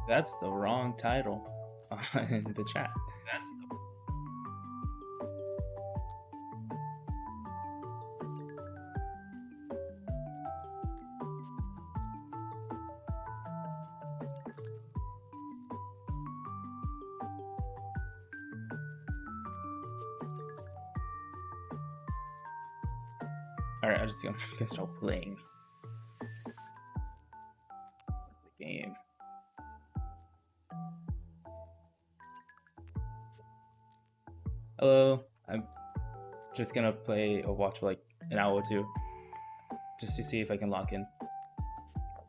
That's the wrong title in the chat. That's the Alright, I'm just gonna start playing the game. Hello, I'm just gonna play or watch for like an hour or two just to see if I can lock in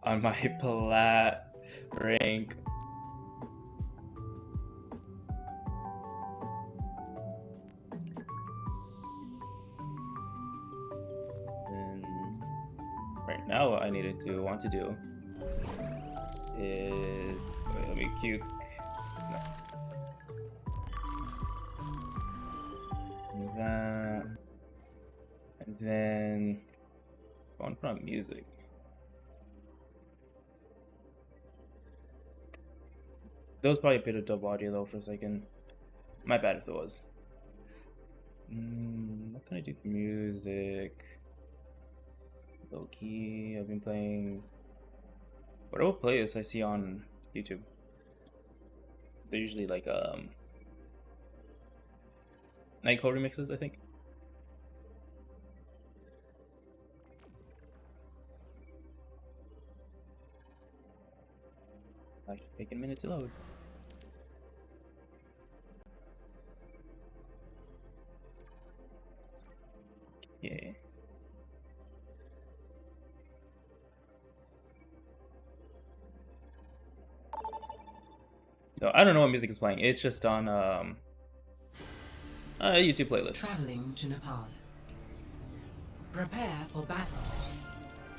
on my plat rank. And right now what I want to do is, wait, let me cue. No. That, and then go on from music. There was probably a bit of dub audio though for a second. My bad if there was. What can I do for music? Low key, I've been playing whatever playlists I see on YouTube. They're usually like Nightcore remixes, I think. Actually taking a minute to load. Yeah. So I don't know what music is playing. It's just on a YouTube playlist. Traveling to Nepal. Prepare for battle.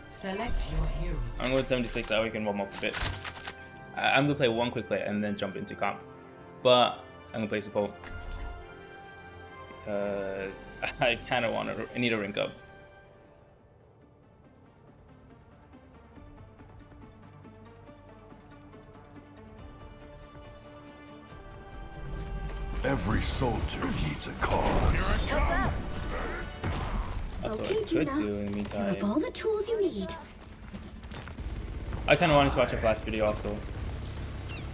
Select your hero. I'm going 76. That way we can warm up a bit. I'm gonna play one quick play and then jump into comp. But I'm gonna play support because I kind of I need a rank up. Every soldier needs a cause. What's up? That's Okay, what I could Juno. do in the You meantime. have all the tools you need. I kind of wanted to watch a Flash video also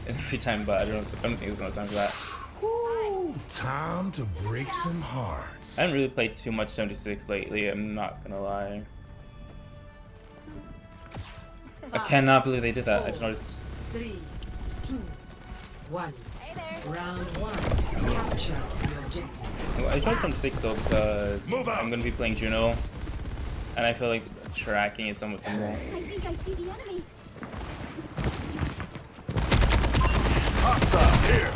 in the free time, but I don't think there's enough time for that. Ooh, time to break some hearts. I haven't really played too much 76 lately, I'm not gonna lie. I cannot believe they did that. I just noticed. 3, 2, 1. Hey there. Round 1. Capture the objective. I tried 76 though because Move out. I'm gonna be playing Juno, and I feel like tracking is somewhat simple. I think I see the enemy. Hostile here.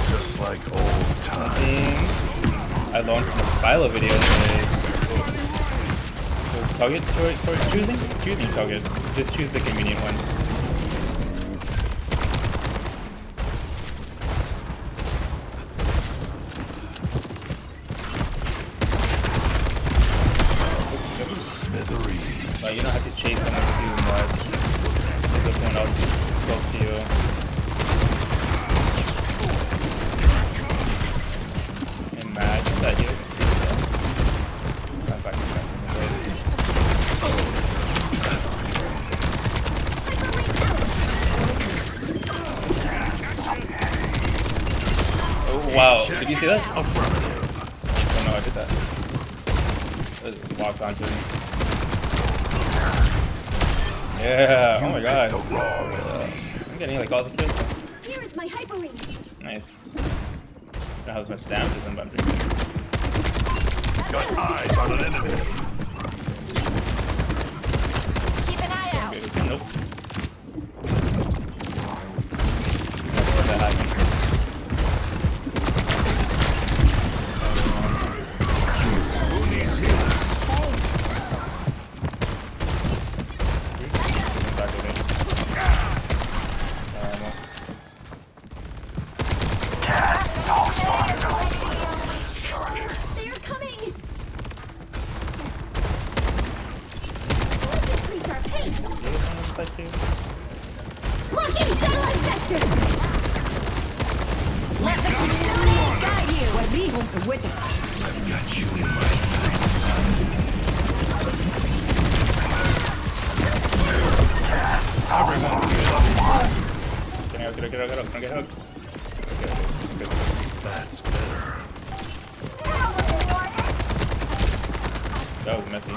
Just like old times. I learned from the Spylo video is target for choosing target. Just choose the convenient one. Smithereens. But you don't have to chase someone too much. If there's someone else close to you. Imagine that you Oh wow, did you see that? Affirmative. Oh no, I did that. I just walked onto him. Yeah, oh my god. The wrong enemy. I'm getting like all the kills. Here is my hyper ring. Nice. I don't know how much damage is in, but I'm doing good. Got eyes on an enemy. Keep an eye out. Good. Nope. What that happened. Who needs healing? They are coming. Blocking satellite vector! Let the Kitsune guide you. Guardigo with it. I've got you in my sights. Get hooked. That's better. That was messy.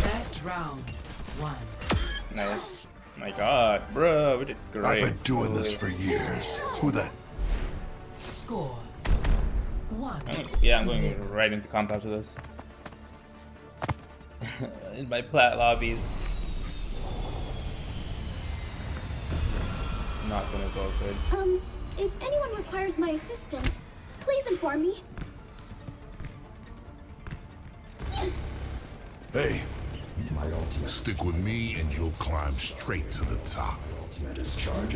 Best round 1. Nice. My god, bro, we did great. I've been doing this for years. Who the? Score 1. Yeah, I'm going right into comp after this. In my plat lobbies. It's not gonna go good. If anyone requires my assistance, please inform me. Hey, stick with me and you'll climb straight to the top. These football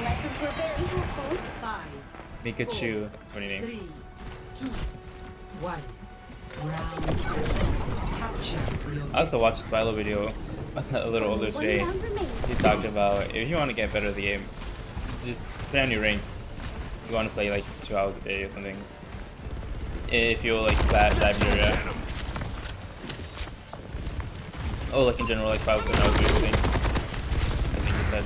lessons were very helpful. 5, Pikachu, that's what you name. 3, 2, 1. Round 2. Capture the objective. I also watched a Spilo video a little older today. One round remains. He talked about if you want to get better at the game, just play on your rank. You want to play like 2 hours a day or something. If you like that area. Oh, like in general, like 5 or 7 hours a day. I think he said.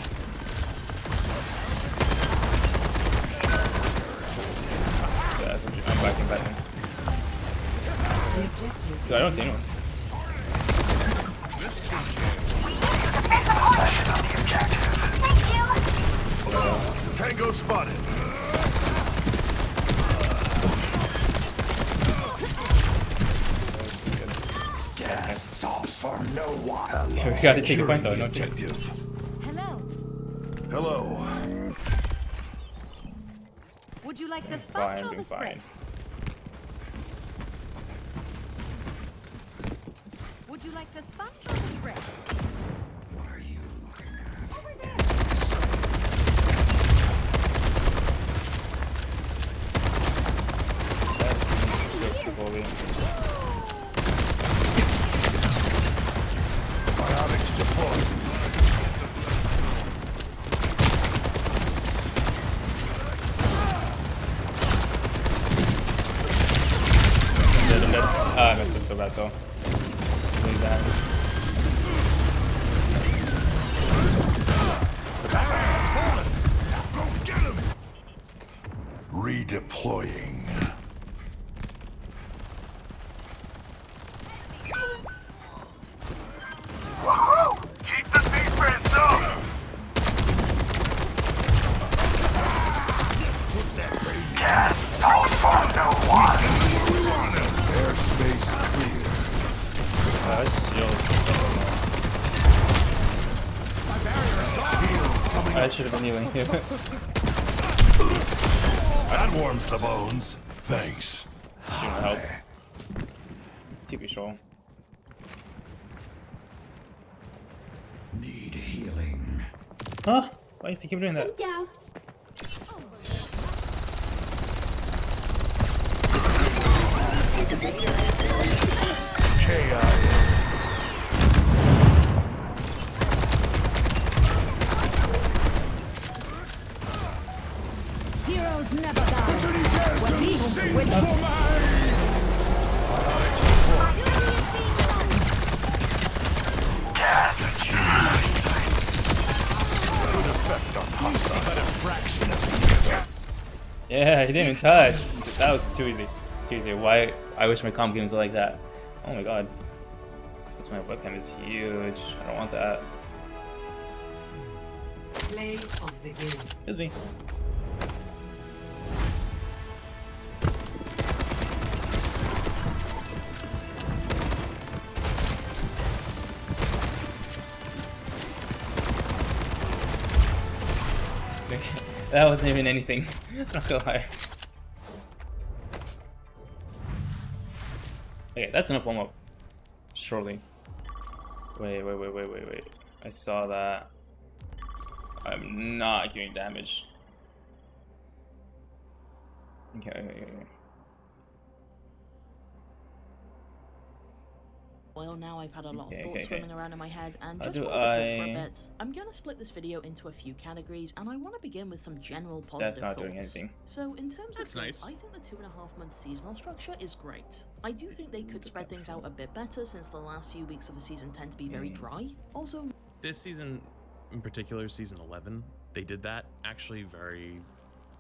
Yeah, I'm backing. The objective. Dude, I don't see anyone. Tango spotted. Stops for no one. We gotta take a point though, no objective. Hello. Hello. Would you like the Fine, sponge I'm or doing the spray? fine. Would you like the sponge or the spray? What are you looking at? Over there. Biotics deployed. I'm dead. Ah, I messed up so bad though. Really bad. Go get him. Redeploying. Keep the defense up. Gas calls for no one. Airspace clear. I should have been healing you. That warms the bones. Thanks. Shouldn't have helped. TP show. Need healing. Huh? Why does he keep doing that? Down. KIA. Heroes never die. Got you in my sights. Good effect on hostile. Yeah, he didn't even touch. That was too easy. Too easy. Why? I wish my comp games were like that. Oh my god. This my webcam is huge. I don't want that. Play of the game. Excuse me. That wasn't even anything. Not gonna lie. Okay, that's enough warm up. Surely. Wait. I saw that. I'm not getting damage. Okay. Well, now I've had a lot of Okay, thoughts okay. swimming around in my head and How just do wanted to talk for a I- bit. I'm gonna split this video into a few categories, and I want to begin with some general positive That's not thoughts. doing anything. So, in terms That's of nice. I think the 2.5-month seasonal structure is great. I do think they could spread things out a bit better since the last few weeks of the season tend to be very dry. Also, This season, in particular, season 11, they did that actually very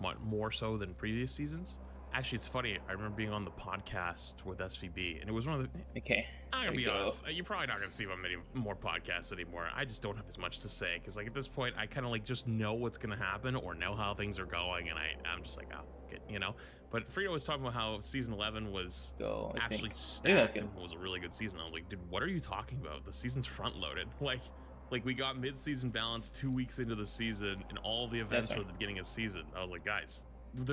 much more so than previous seasons. Actually, it's funny. I remember being on the podcast with SVB, and it was one of the. Okay. I'm there gonna we be go. honest. You're probably not gonna see on many more podcasts anymore. I just don't have as much to say because, like, at this point, I kind of like just know what's gonna happen or know how things are going, and I'm just like, oh, good, you know. But Frito was talking about how season 11 was Go. I actually think. stacked good. and was a really good season. I was like, dude, what are you talking about? The season's front loaded. Like we got mid-season balance 2 weeks into the season, and all the events That's were right. at the beginning of the season. I was like, guys,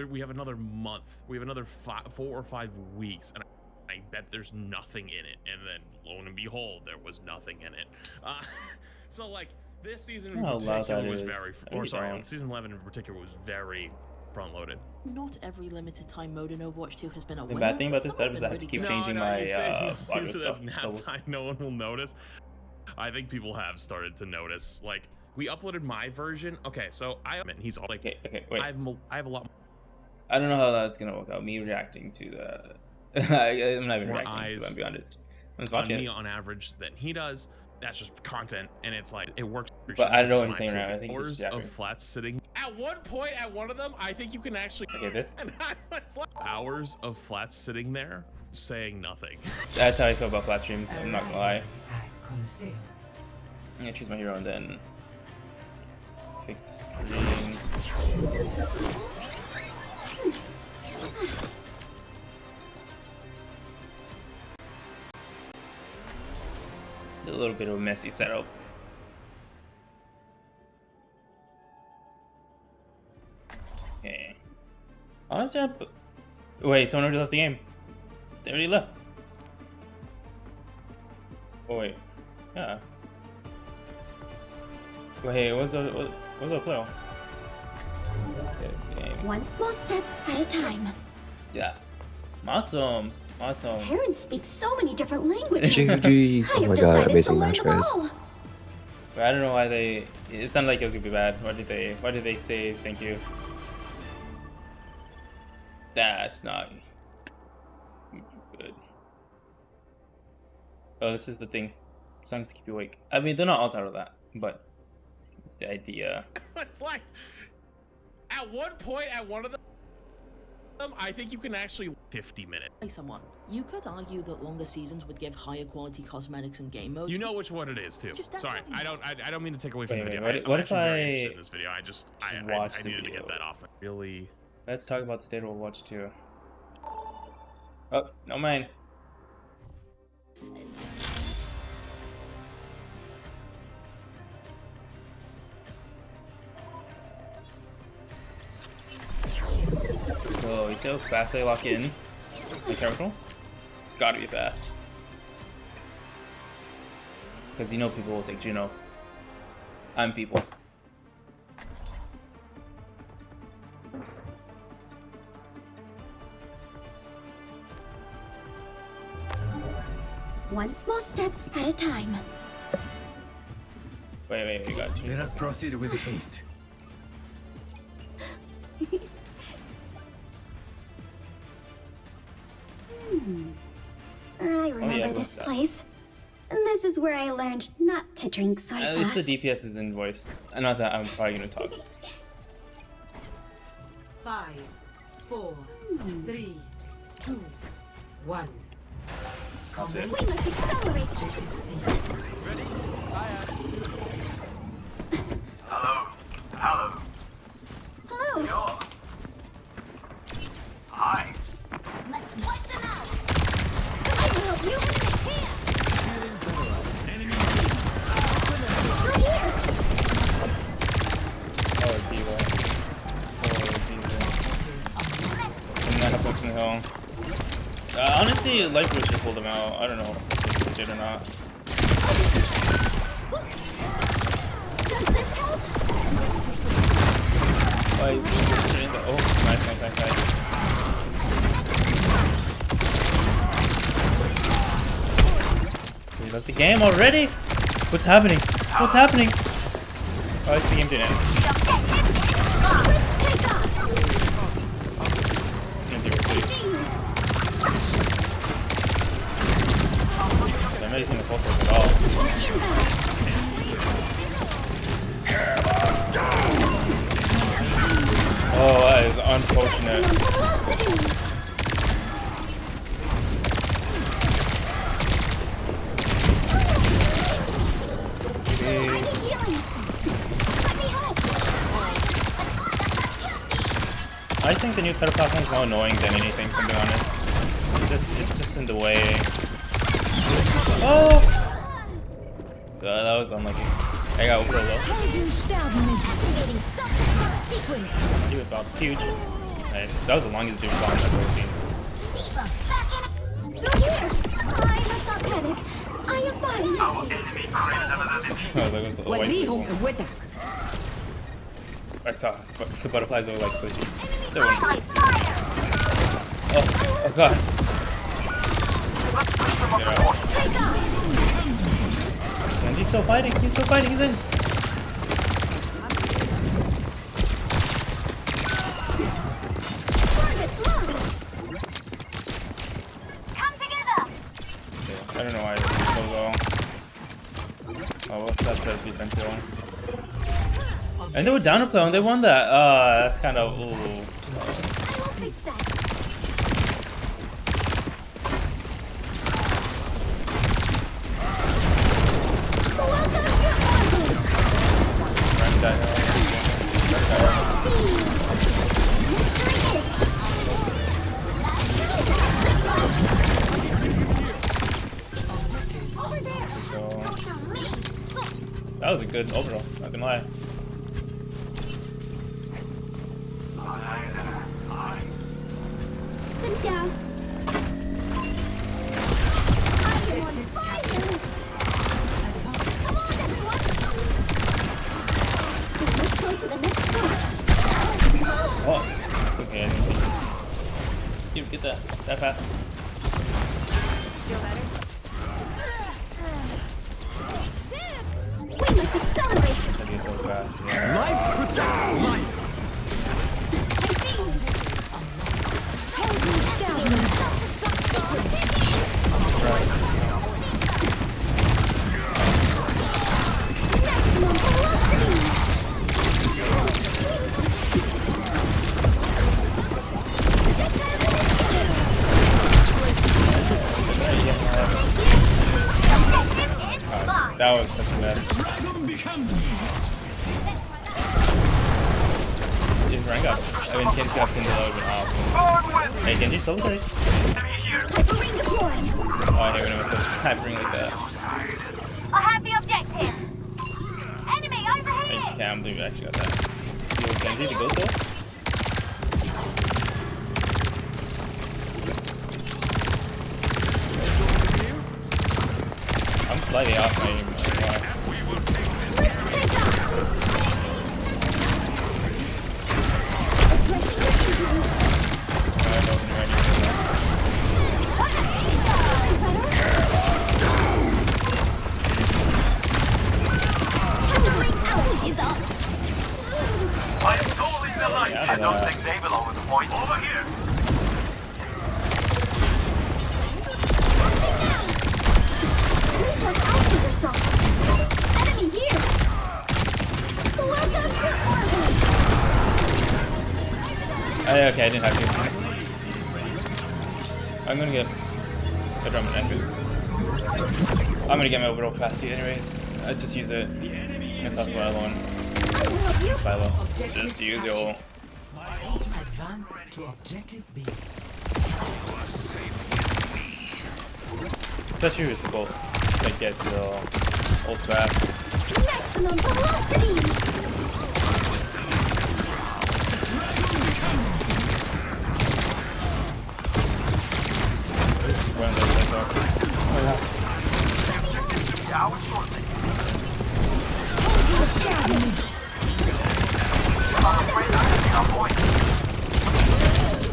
we have another month. We have another 4 or 5 weeks, and I bet there's nothing in it. And then, lo and behold, there was nothing in it. So, like, this season in How loud particular that was is. very, I or really sorry, don't. season 11 in particular was very front-loaded. not every limited time mode in Overwatch 2 has been a The winner. bad thing about but this some setup have is been I have to really keep good. changing no, my you say audio use it stuff. as nap levels. time. No one will notice. I think people have started to notice. Like, we uploaded my version. Okay, so and he's all like, Okay, okay, wait. I have a lot I don't know how that's gonna work out. Me reacting to the. I'm not even More reacting. eyes I'm be honest. I'm just on watching me it. on average than he does. That's just content, and it's like it works. But I don't know what he's My saying right now. I think he's hours just of yapping. flats sitting. At one point, at one of them, I think you can actually. Okay, this. And I was like, hours of flats sitting there saying nothing. That's how I feel about flat streams. I'm not gonna lie. At Coliseum. I'm gonna choose my hero and then fix the screen. A little bit of a messy setup. Okay. Honestly, wait, someone already left the game. They already left. Oh wait. Yeah. Wait, what's the play? Game. One small step at a time. Yeah. Awesome. Awesome. Terrence speaks so many different languages. GG's. I Oh have my god, decided amazing to learn match, them guys. all. But I don't know why they. It sounded like it was gonna be bad. Why did they say thank you? That's not good. Oh, this is the thing. Songs to keep you awake. I mean, they're not all titled that, but it's the idea. It's like, at one point, at one of them, I think you can actually 50 minutes. By someone. You could argue that longer seasons would give higher quality cosmetics and game modes. You know which one it is too. Just Sorry, definitely. I don't mean to take away from Wait, the wait, video. what I'm if actually very I interested in this video. I just watch I the needed to get video? that off. Really. Let's talk about the state of Overwatch 2. Oh, no mind. So, you see how fast I lock in the character? It's gotta be fast. Because you know people will take Juno. I'm people. One small step at a time. Wait, you got two. Let us proceed with haste. I remember what's this that? place. This is where I learned not to drink soy At least sauce. the DPS is in voice. I know that I'm probably gonna talk. 5, 4, 3, 2, 1. That's it. We must accelerate. Objective C. Hello. Hello. Hi. Let's wipe them out. I will help you. Here. Right here. Oh, Diva. I'm not up on the hill. Honestly, Lightwood should pull them out. I don't know if they did or not. Does this help? Oh, he's in the. Oh, nice. Let the game already? What's happening? What's happening? Oh, it's the game doing it. I'm not using the pulse at all. Oh, that is unfortunate. I think the new pedal platform is more annoying than anything, to be honest. It's just in the way. Oh! That was unlucky. I got real low. He was about huge. Nice. That was the longest dude bomb I've ever seen. Oh, that was the white people. I saw the butterflies that were like pushy. Oh god. And he's still fighting, he's in. I don't know why it's so low. Oh, well, that's a defensive one. And they were down to play and they won that. That's kind of. Ooh. That was a good overall, not gonna lie. Sit down. Let's go to the next one. Oh, okay, I didn't think you get that fast. Feel better? We must accelerate. I get so fast. Yeah. Life protects life. That was such a mess. Dude, rank up. I mean, Genji up in the low, but hey, Genji solo trade. Oh, I hate when it was such hypering like that. I have the objective. Enemy over Hey, here. Cam, dude, actually got that. You want Genji to go for? I'm slightly off my aim. I don't know why. I don't think they belong with the point. Over here. Please look out for yourself. Enemy here. Welcome to orbit. Okay, I didn't have to. I'm gonna get a drum and echoes. I'm gonna get my orbital capacity anyways. I just use it. I guess that's what I want. Silo. Just use the ult. Advance to objective B. That's your useful. Like gets the ult fast. Maximum velocity. Run those things off.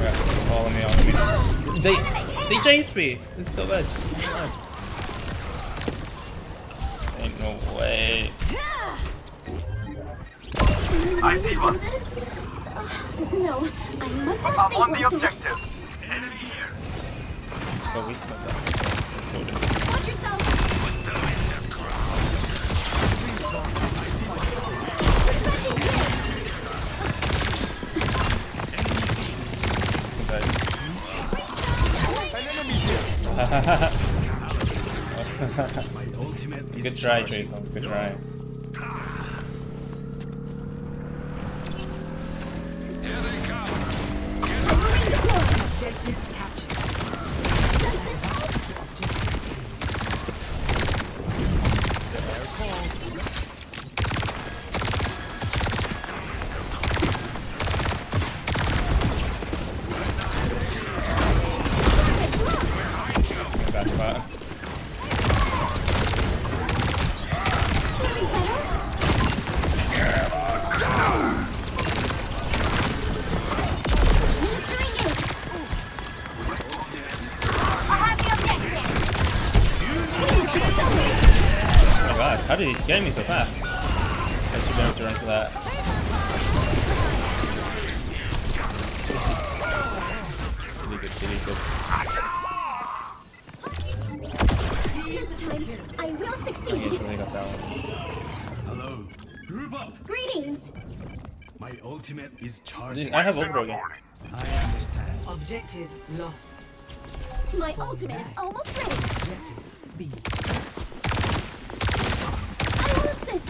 Yeah, follow me, follow me. They chased me. It's so bad. Hey. I see one. No, I must not I'm think on the like that. objective. Enemy here. So weak like that. Loaded. Watch yourself. Good try, Jason. Good try. Objective captured. Bad spot. Oh my god, how did he get me so fast? I should be able to run for that. Really good, really good. This time, I will I succeed. really got that one. Hello. Group up. Greetings. My ultimate is charging. I have Overthrow again. I understand. Objective lost. My ultimate is almost ready. Objective B. I will assist.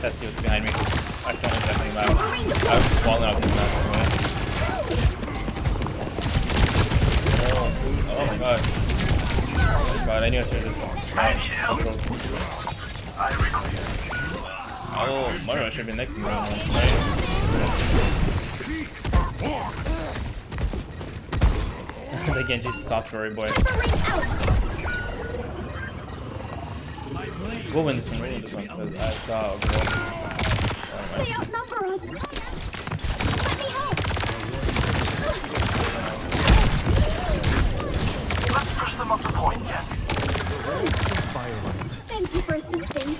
That's you behind me. I can't exactly map. I was falling off the map. Oh my god. Oh my god, I knew I should have just I need help. I require. Oh, Mario should have been next to me. Right? The Genji's soft furry boy. Ring out. We'll win this one, we'll win this one. Because I saw a girl. They outnumber us. Let me help. Let's push them up to point, yes. Thank you for assisting.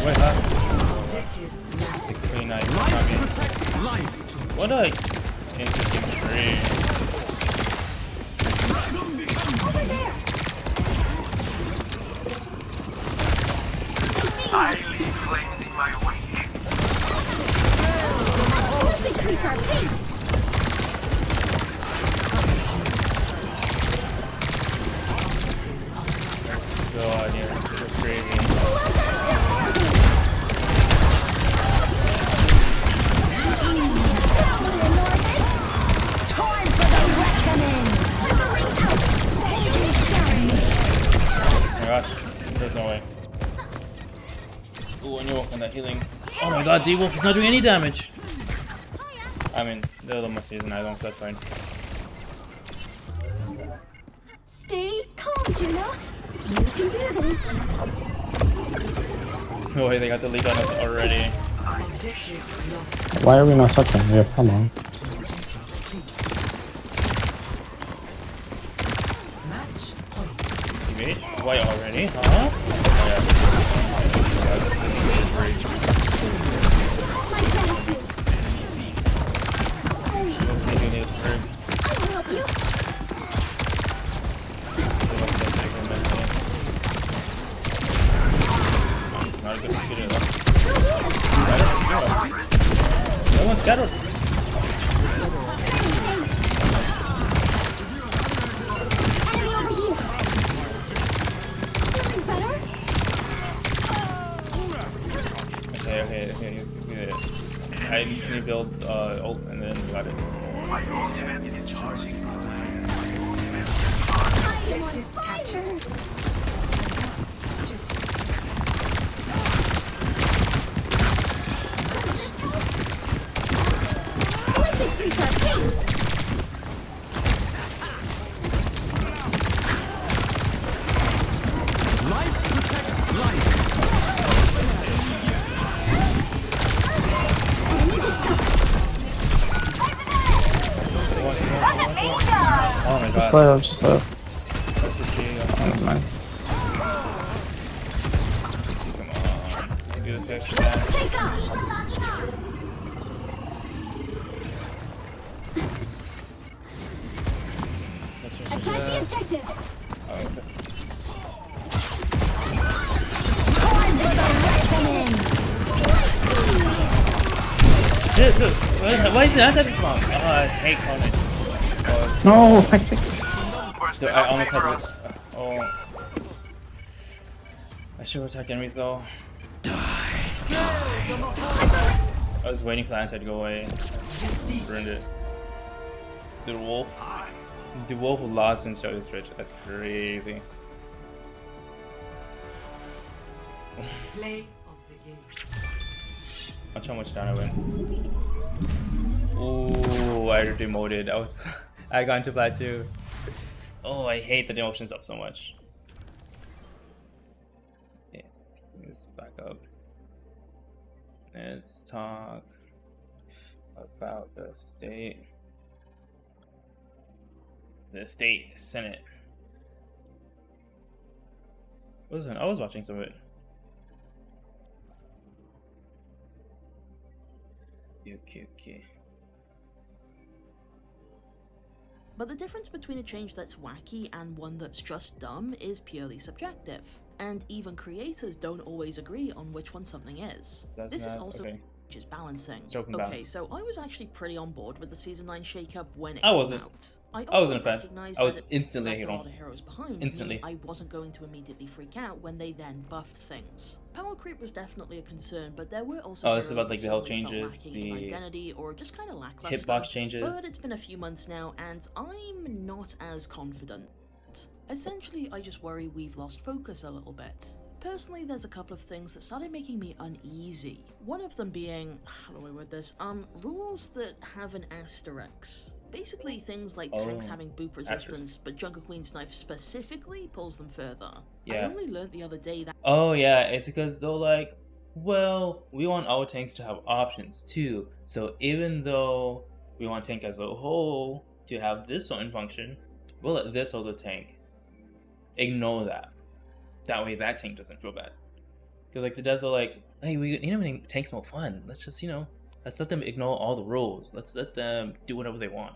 Wait, huh? Objective lost. 29. Not me. Protects life. What a interesting tree. Over there. I leave flames in my wake. Let's increase our pace. God, yeah, this is crazy. Welcome to orbit. Time for the reckoning. Ring out. Finish down. Oh my gosh, there's no way. Ooh, and you walk on that healing. Oh my god, D-Wolf is not doing any damage. I mean, they're the most seasoned items, so that's fine. Stay calm, Juno. You can do this. No way, they got the lead on us already. Objective lost. Why are we not sucking? Yeah, come on. Match point. Teammate? Why already? Huh? Oh, yeah. My gratitude. They do need a third. I will help you. Not a good shooter though. No one's got it. Enemy over here. Feeling better? Okay, you executed it. I just need to build ult and then you got it. My ultimate Is charging. I am on fire. Let's increase our pace. Life protects life. Enemy discovered. just live, just live. That's a G. Never mind. Come on. Do the picture back. Take off. Attack the objective. Oh, okay. Dude, why is it not taking so long? Oh, I hate Conan. No, I think. Dude, I almost had this. Oh. I should attack enemies though. I was waiting for the anti to go away. Ruined it. The wolf. The wolf who lost and showed his fridge. That's crazy. Play of the game. Watch how much down I went. Ooh, I demoted. I got into plat too. Oh, I hate the demotions up so much. Yeah, let's bring this back up. Let's talk about the state. The state senate. Listen, I was watching some of it. Okay. But the difference between a change that's wacky and one that's just dumb is purely subjective. And even creators don't always agree on which one something is. This is also just balancing. Okay, so I was actually pretty on board with the Season 9 shakeup when it came out. I wasn't a fan. I was instantly a hero. A lot of heroes behind. Instantly. I wasn't going to immediately freak out when they then buffed things. Power creep was definitely a concern, but there were also it's about like the health changes, the identity, or just kind of lackluster. Hitbox changes. But it's been a few months now, and I'm not as confident. Essentially, I just worry we've lost focus a little bit. Personally, there's a couple of things that started making me uneasy. One of them being, how do I word this? Rules that have an asterisk. Basically, things like tanks having boop resistance, but Jungle Queen's knife specifically pulls them further. Yeah. I only learned the other day that. Oh yeah, it's because they're like, well, we want our tanks to have options too. So even though we want tank as a whole to have this certain function, we'll let this other tank ignore that. That way that tank doesn't feel bad. Because like the devs are like, hey, we need to make tanks more fun. Let's just, let's let them ignore all the rules. Let's let them do whatever they want.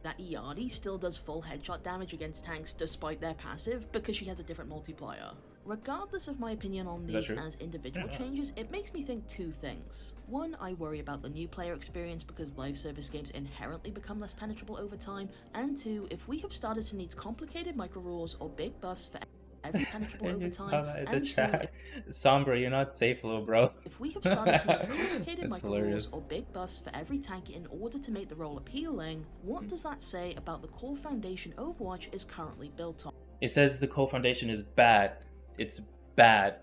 That Iardi still does full headshot damage against tanks despite their passive because she has a different multiplier. Regardless of my opinion on these as individual changes, it makes me think two things. One, I worry about the new player experience because live service games inherently become less penetrable over time, and two, if we have started to need complicated micro rules or big buffs for every penetrable over time, and chat. Sombra, you're not safe, little bro. If we have started to need complicated micro rules or big buffs for every tank in order to make the role appealing, what does that say about the core foundation Overwatch is currently built on? It says the core foundation is bad. It's bad.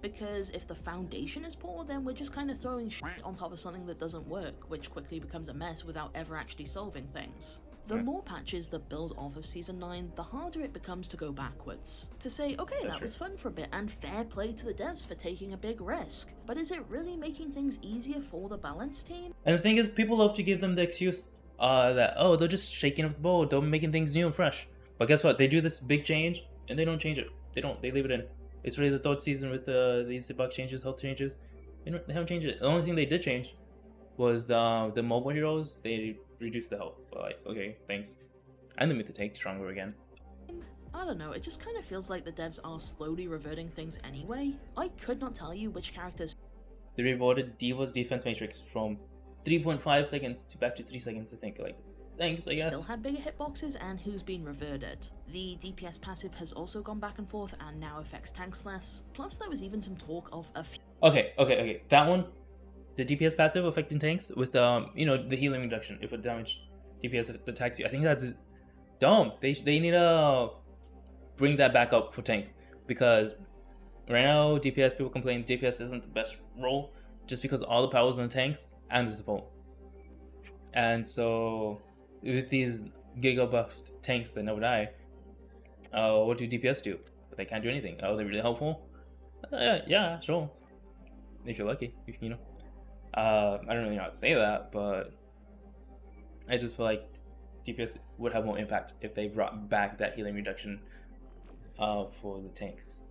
Because if the foundation is poor, then we're just kind of throwing shit on top of something that doesn't work, which quickly becomes a mess without ever actually solving things. The more patches that build off of Season 9, the harder it becomes to go backwards. To say, okay, that was fun for a bit, and fair play to the devs for taking a big risk, but is it really making things easier for the balance team? And the thing is, people love to give them the excuse that, oh, they're just shaking up the boat, they're making things new and fresh. But guess what? They do this big change, and they don't change it. They leave it in. It's really the third season with the instant box changes, health changes. They haven't changed it. The only thing they did change was the mobile heroes. They reduced the health. But like, okay, thanks. And they made the tank stronger again. I don't know, it just kind of feels like the devs are slowly reverting things anyway. I could not tell you which characters. They reverted D.Va's defense matrix from 3.5 seconds to back to 3 seconds, I think. Like, thanks, I guess. Still had bigger hitboxes and who's been reverted. The DPS passive has also gone back and forth and now affects tanks less. Plus there was even some talk of a few. Okay. That one, the DPS passive affecting tanks with the healing reduction if a damaged DPS attacks you. I think that's dumb. They need to bring that back up for tanks because right now DPS people complain DPS isn't the best role just because all the powers in the tanks and the support. And so with these giga buffed tanks that never die, what do DPS do? They can't do anything. Oh, they're really helpful? Yeah, sure. If you're lucky, I don't really know how to say that, but I just feel like DPS would have more impact if they brought back that healing reduction for the tanks.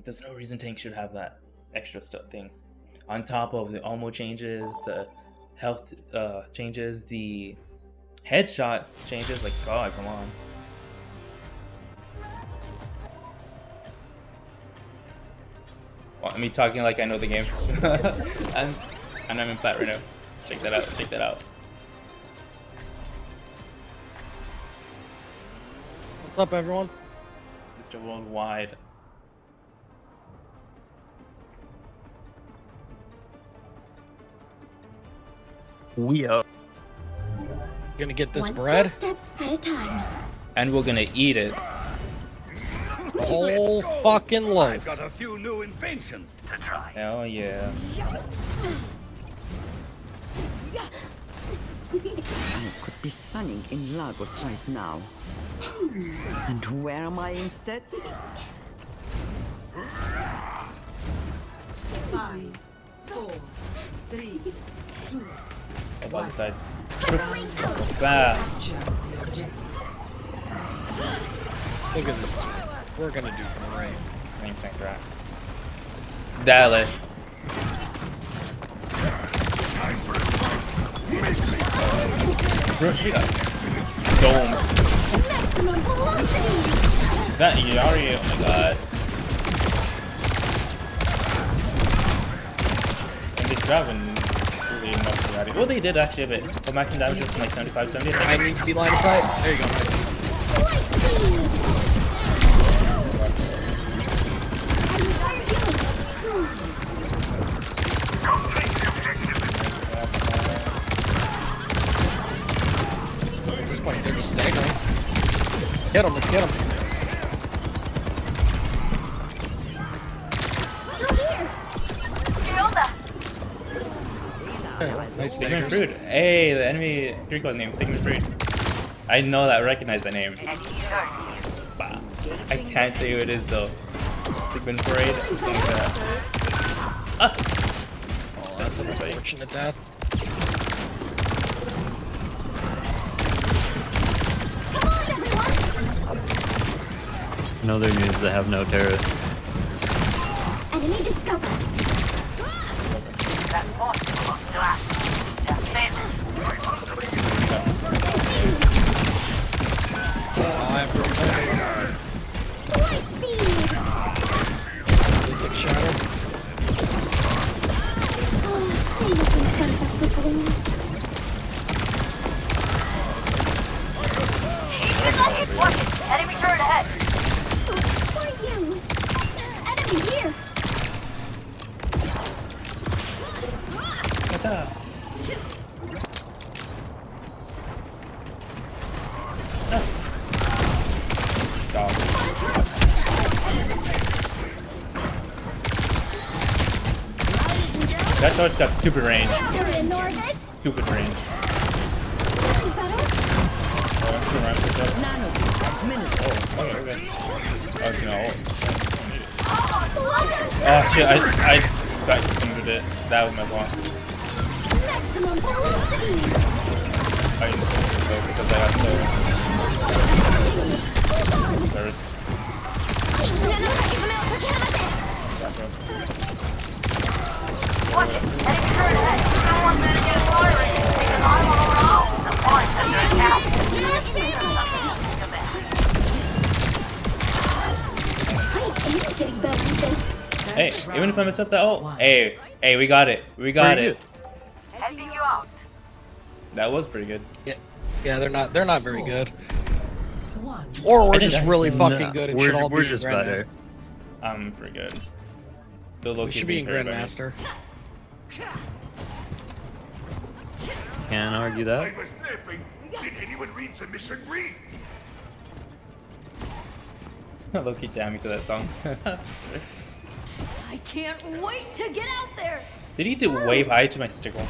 There's no reason tanks should have that extra stuff thing. On top of the armor changes, the health changes, the headshot changes, like, God, come on. Well, I mean, talking like I know the game. and I'm in plat right now. Check that out, check that out. What's up, everyone? Mr. Worldwide. We are gonna get this One bread. small step at a time. And we're gonna eat it. The whole fucking loaf. Got a few new inventions to try. Hell yeah. You could be sunning in Lagos right now. And where am I instead? 5, 4, 3, 2. Up on the side. Fast. Look at this team. We're gonna do great. Thanks, crack. Dale. Dome. Maximum velocity. Is that Yari? Oh my god. And they still haven't really enough Yari. Well, they did actually a bit. But maximum damage was from like 75, 70. I need to be line of sight. There you go, nice. At this point, they're just staggering. Get them, let's get them. Nice Sigmund staggers. Freud. Hey, the enemy Greek was named Sigmund Freud. I know that, I recognize that name. Bah. I can't say who it is though. Sigmund Freud. Something like that. Ah. Oh, that's an unfortunate death. No, there means they have no terrorists. Enemy discovered. That boss belongs to us. That's it. I have Light speed. Big shadow. Famous when sunset was blue. Enemy turret ahead. Who are you? Enemy here. What the? Dog. That torch got stupid range. You're in orbit. Stupid range. Feeling better? Oh, I'm still around for a second. Minutes. Oh, okay. I was gonna ult. Welcome to Oh shit, I got fingered it. That was my fault. maximum velocity. I didn't go because I got so embarrassed. Watch it. Enemy turret ahead. No one's gonna get accelerated because I'm all around. The point is your cap. I am getting better at this. Hey, even if I mess up that ult, hey, we got it. We got it. Helping you out. That was pretty good. Yeah, they're not very good. Or we're just really fucking good and should all be we're in just Grandmaster. better. I'm pretty good. We should be in Grandmaster. Can't argue that. I was snapping. Did anyone read the mission brief? Low-key damage to that song. I can't wait to get out there. Did he do wave high to my stickle?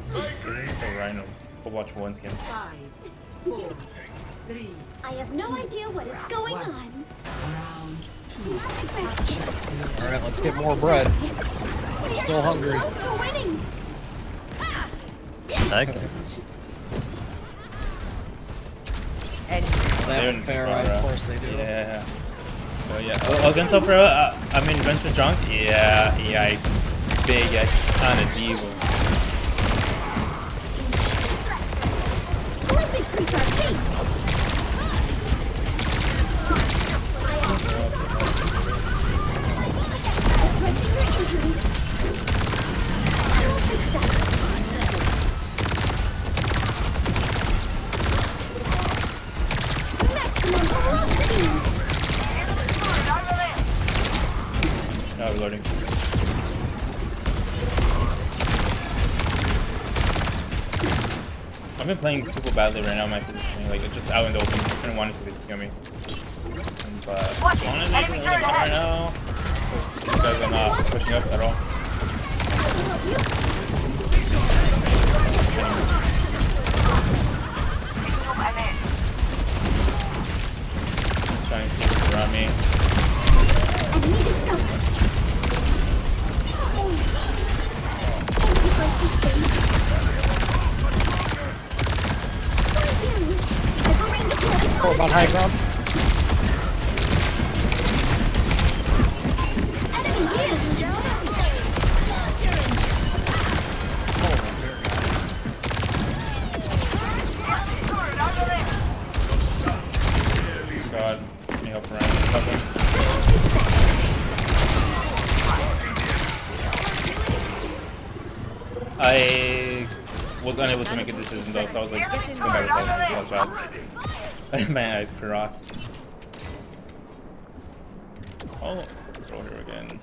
The Rhino. Overwatch 1 skin. 5, 4, 3. I have no idea what is going on. Round 2. Alright, let's get more bread. Still hungry. Close to winning. heck? They have a Pharah, of course they do. Yeah. Oh yeah. Oh, against Pharah, I mean, Vincent Junk? Yeah, yikes. Big, kind of evil. Let's increase our pace. Addressing your injuries. I will fix that. Maximum velocity. Oh, reloading. I've been playing super badly right now, my positioning. Like, it's just out in the open. I didn't want it to kill me. But I wanted to make it right now. Because I'm not pushing up at all. He's trying to see around me. Enemy discovered. Thank you for assisting. What about high ground? God, let me help around. I was unable to make a decision though, so I was like, come back with that shot. My eyes crossed. Oh, throw here again.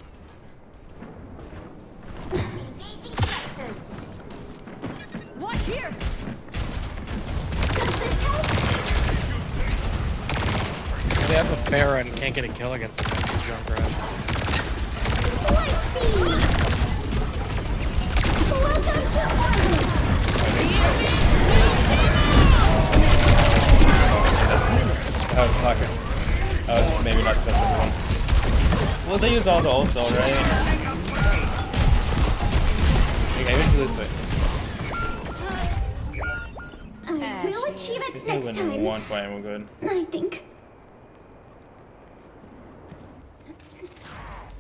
Watch here. They have a Pharah and can't get a kill against the Junkrat. Light speed. Welcome to orbit. Oh, fuck. Maybe not the best one. Well, they use all the ults though, right? Okay, maybe this way. We'll achieve it This next win time. 1 point and we're good. I think.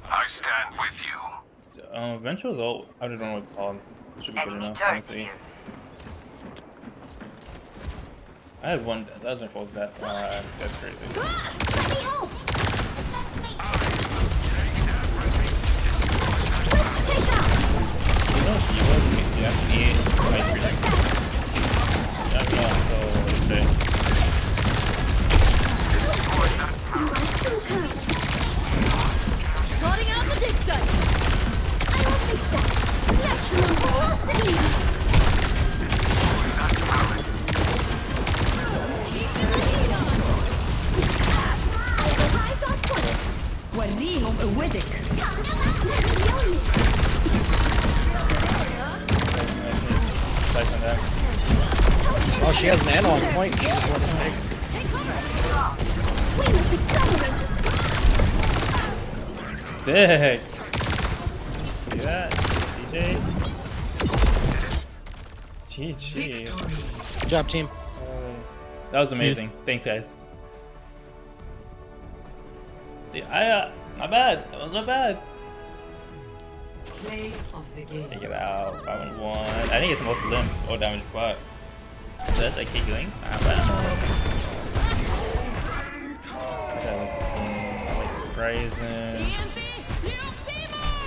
I stand with you. Ventral's ult, I don't know what it's called. It should be good enough, honestly. I had one, that was my false death. That's crazy. Let me help. Let's take off. You know, he was, yeah, he might be like, yeah, no, so, okay. You are too kind. Plotting out the dig site. I will fix that. Maximum velocity. وريهم قوتك. Oh, she has an nano on point. She just let us take it. We must accelerate. Dick! See that? DJ? GG. Good job, team. That was amazing. Thanks, guys. Dude, not bad. That was not bad. Play of the game. Take it out. 5-1. I didn't get the most limbs or damage, but that's like healing. Not bad. I like this game. I like Surprising.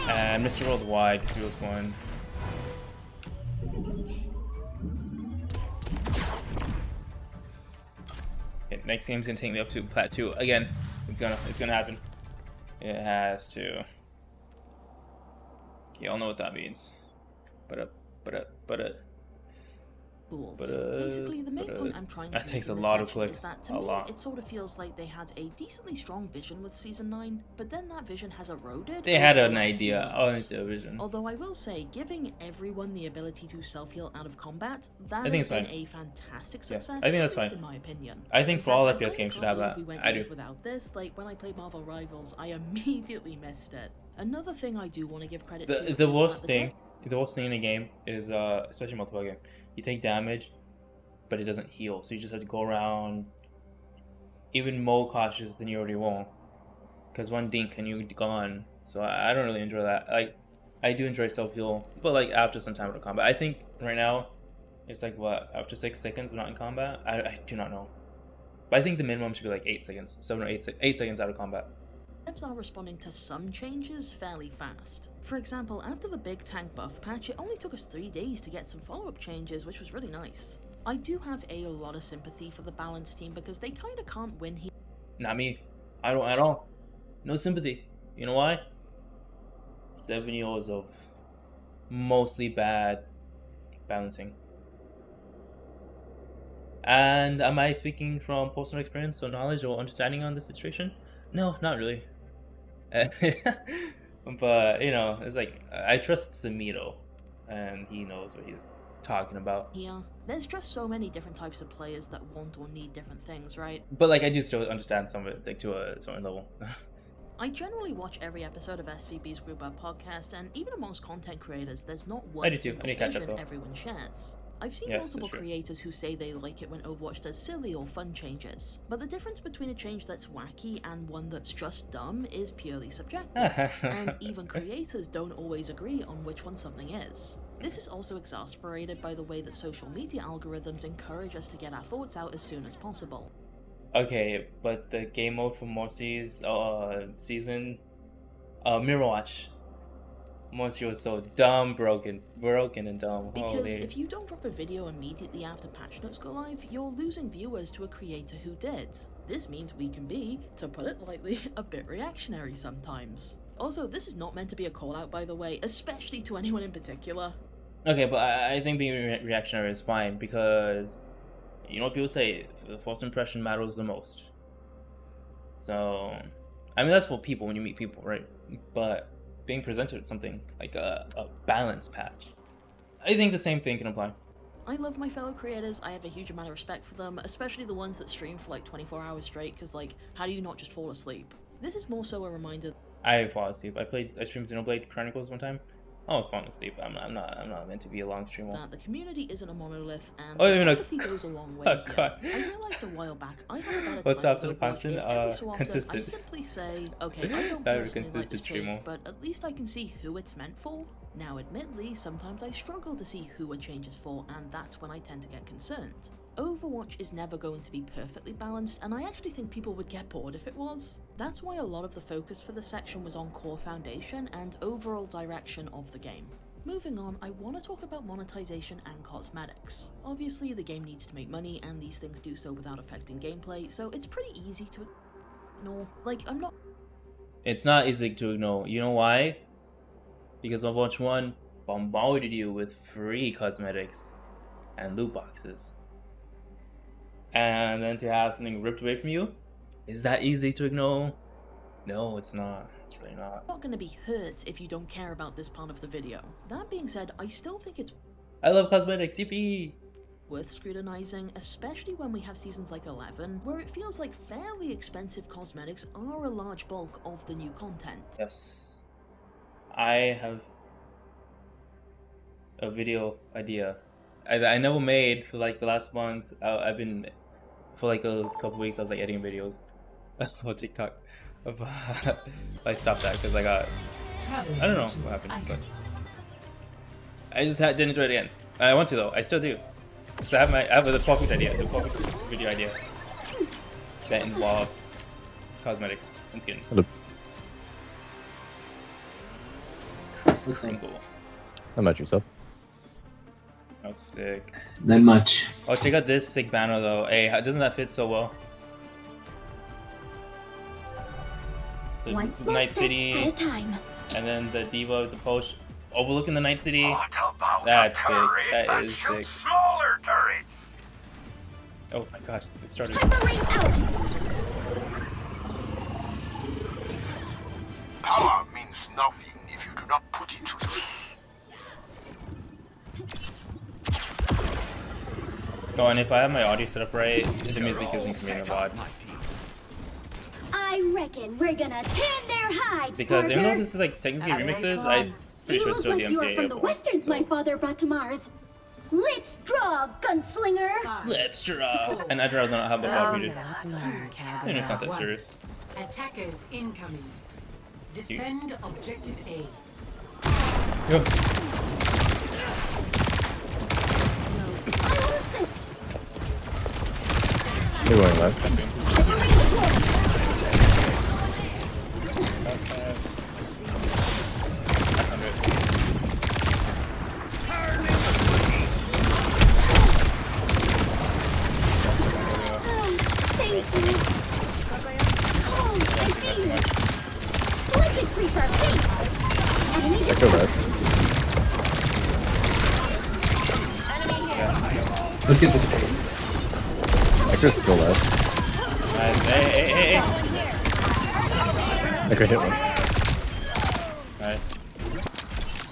And Mr. Worldwide, because he was one. Okay, next game's gonna take me up to Plateau again. It's gonna happen. It has to. Okay, y'all know what that means. But Basically, the main point I'm trying to that takes make a in lot this of section clicks. is that to A me, lot. it sort of feels like they had a decently strong vision with Season 9, but then that vision has eroded. They had over an the last few idea. months. Oh, it's a vision. Although I will say, giving everyone the ability to self-heal out of combat, that think has it's been fine. a fantastic Yes, success, I think at that's least fine. in my opinion. I think In for all fact, FPS I games should can't have believe that. we went I years do. without this. Like, when I played Marvel Rivals, I immediately missed it. Another thing I do want to give credit to The is worst that thing, the worst thing in a game is, especially multiplayer game, you take damage, but it doesn't heal. So you just have to go around even more cautious than you already were. Because one dink and you're gone. So I don't really enjoy that. Like, I do enjoy self-heal, but like after some time of combat. I think right now, it's like what, after 6 seconds we're not in combat? I do not know. But I think the minimum should be like 8 seconds. 7 or 8 seconds out of combat. Devs are responding to some changes fairly fast. For example, after the big tank buff patch, it only took us 3 days to get some follow-up changes, which was really nice. I do have a lot of sympathy for the balance team because they kinda can't win here. Not me. I don't at all. No sympathy. You know why? 7 years of mostly bad balancing. And am I speaking from personal experience or knowledge or understanding on this situation? No, not really. But, you know, it's like, I trust Samito, and he knows what he's talking about. Yeah, there's just so many different types of players that want or need different things, right? But, like, I do still understand some of it, like, to a certain level. I generally watch every episode of SVB's Group Up podcast, and even amongst content creators, there's not one single vision everyone shares. I've seen multiple creators who say they like it when Overwatch does silly or fun changes, but the difference between a change that's wacky and one that's just dumb is purely subjective, and even creators don't always agree on which one something is. This is also exacerbated by the way that social media algorithms encourage us to get our thoughts out as soon as possible. Okay, but the game mode for Morsy's season, Mirrorwatch. Morsy was so dumb, broken and dumb. Because if you don't drop a video immediately after patch notes go live, you're losing viewers to a creator who did. This means we can be, to put it lightly, a bit reactionary sometimes. Also, this is not meant to be a call out, by the way, especially to anyone in particular. Okay, but I think being reactionary is fine because, you know what people say, the first impression matters the most. So, I mean, that's for people when you meet people, right? But being presented with something like a balance patch, I think the same thing can apply. I love my fellow creators. I have a huge amount of respect for them, especially the ones that stream for like 24 hours straight, because like, how do you not just fall asleep? This is more so a reminder. I fall asleep. I streamed Xenoblade Chronicles one time. I was falling asleep. I'm not meant to be a long streamer. That the community isn't a monolith, and empathy goes a long way. God. I realized a while back I had about a What's time up to the constant? Consistent. I simply say, okay, I don't personally like this change, but at least I can see who it's meant for. Now, admittedly, sometimes I struggle to see who a change is for, and that's when I tend to get concerned. Overwatch is never going to be perfectly balanced, and I actually think people would get bored if it was. That's why a lot of the focus for this section was on core foundation and overall direction of the game. Moving on, I want to talk about monetization and cosmetics. Obviously, the game needs to make money, and these things do so without affecting gameplay, so it's pretty easy to ignore. Like, I'm not... It's not easy to ignore. You know why? Because Overwatch 1 bombarded you with free cosmetics and loot boxes. And then to have something ripped away from you, is that easy to ignore? No, it's not. It's really not. Not gonna be hurt if you don't care about this part of the video. That being said, I still think it's... I love cosmetics, yippee! Worth scrutinizing, especially when we have seasons like 11, where it feels like fairly expensive cosmetics are a large bulk of the new content. Yes. I have a video idea. I never made for like the last month. I've been, for like a couple weeks, I was like editing videos on TikTok. But I stopped that because I don't know what happened, but I just didn't do it again. I want to though, I still do. So I have the perfect idea, the perfect video idea that involves cosmetics and skins. Hello. Cool. How about yourself? Oh, sick. Not much. Oh, check out this sick banner though. Hey, doesn't that fit so well? The Night City, at a time. And then the Diva with the post overlooking the Night City. That's sick. That is sick. Smaller turrets. Oh my gosh, it started. Power means nothing if you do not put it to use. Oh, and if I have my audio set up right, the music isn't coming in the VOD. I reckon we're gonna tan their hides, because even partner. though this is like technically remixes, I'm pretty sure it's still the You look like you are from the westerns my father brought to Mars. Let's draw, gunslinger. Let's draw. And I'd rather not have the ball read it. And it's not that serious. Attackers incoming. Defend objective A. Yo. They're going left. Thank you. Oh, I see you. Let's increase our pace. Enemy Echo left. Let's get this paid. Echo's still left. Hey. Echo hit once. Nice.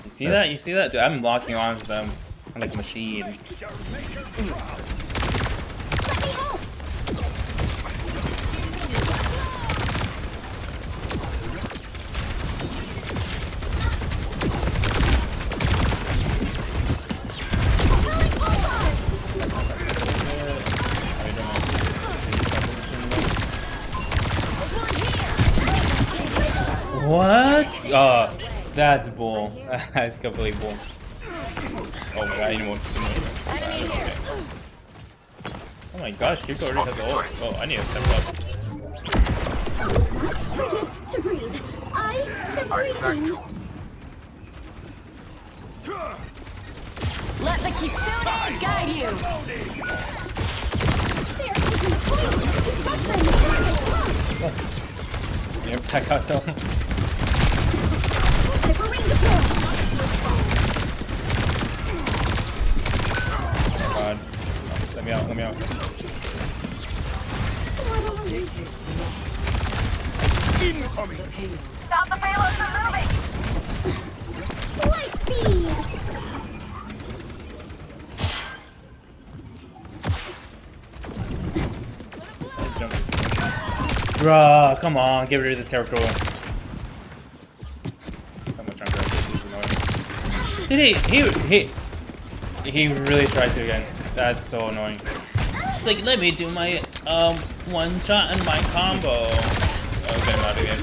You see that? You see that? Dude, I'm locking on to them. I'm like a machine. What? Oh, that's bull. That's completely bull. Oh my god, I need more. Oh my gosh, Kiriko already has ult. Oh, I need to step up. Forget to breathe. I am breathing. Let the Kitsune guide you. They are taking point. Disrupt them. Yep, back out though. Hyperring deployed. God. Let me out, let me out. Incoming! Stop the payload from moving! Light speed. Bruh, come on, get rid of this character. Did he really tried to again. That's so annoying. Like, let me do my one shot and my combo. Oh, get him out again.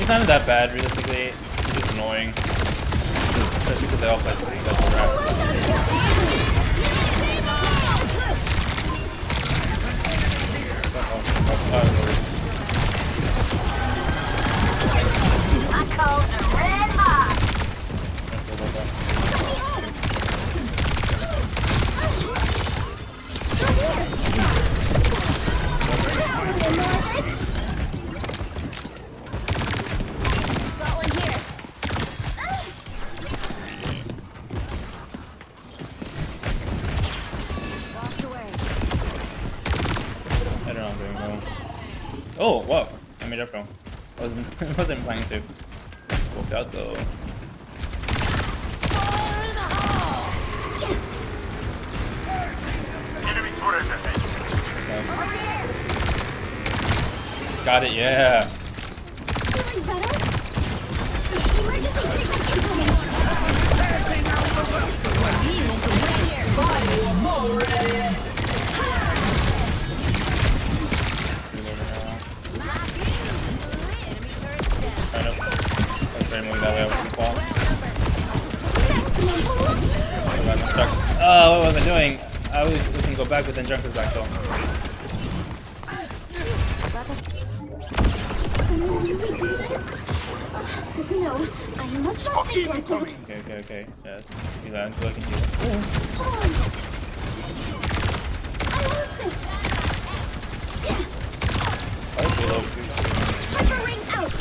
It's not that bad, realistically. It's just annoying. Especially because they all play successful raps. I called the red hot. Got one here. I don't know what I'm doing. Oh, wow. I made up wrong. Wasn't planning to. Woke out though. Got it, yeah. Feeling better? Emergency treatment incoming. Oh, what was I doing? I was gonna go back, but then jump is back though. Can we do this? No, I must not think like that. Okay. Yes. You land so I can heal. I will assist. Oh, reload. Hyper-ring out.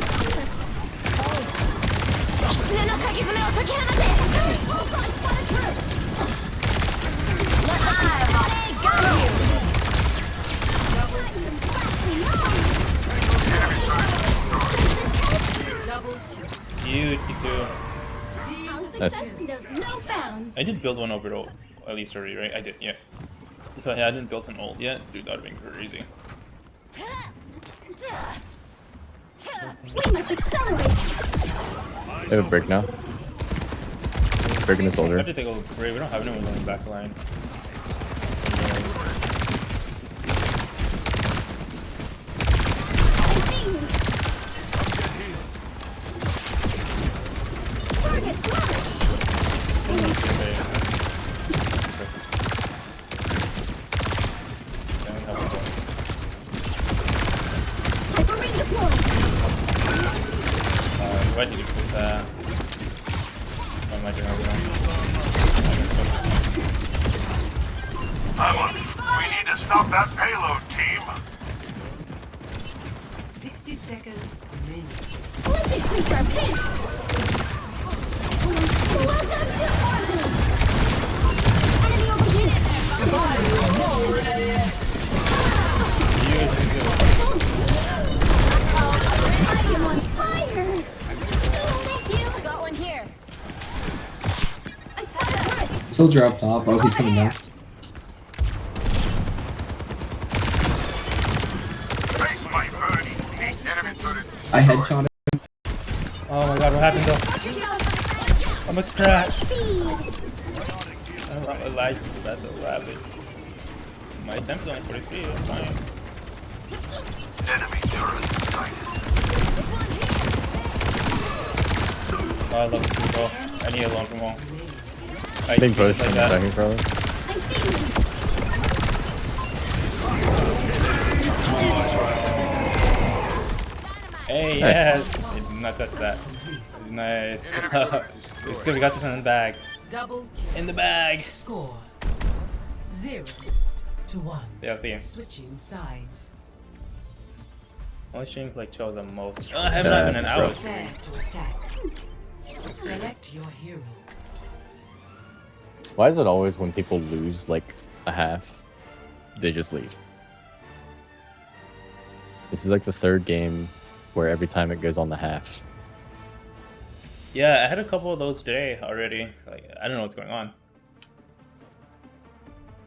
Bullseye spotted through. You too. Nice. Knows no bounds. I did build one over ult, at least already, right? I did, yeah. So I hadn't built an ult yet. Dude, that would have been crazy. We must accelerate. They have a break now. Breaking the Why soldier. did they go Brave? We don't have anyone on the back line. Why did you put that? What am I doing over there? We need to stop that payload, team. 60 seconds remaining. Let's increase our pace. Welcome to orbit. Enemy over here. I am on fire. Thank you. Got one here. I spotted a turret. Soldier up top. Oh, he's coming down. Face my birdie. Enemy turret. I headshot him. Oh my god, what happened though? I almost crashed. Speed. I lied to you about the rabbit. My temp is only 43, that's fine. Enemy turret sighted. Oh, I love this control. I need a long from all. I think push like that. Second, probably. I see you. Hey, Nice. yes! I did not touch that. Nice. It's good, we got this one in the bag. Double In the bag! score. 0-1. They have the Switching sides. only stream for like 2 hours at most. I haven't even an hour stream. Prepare to attack. Select your hero. Why is it always when people lose like a half, they just leave? This is like the third game where every time it goes on the half. Yeah, I had a couple of those today already. Like, I don't know what's going on.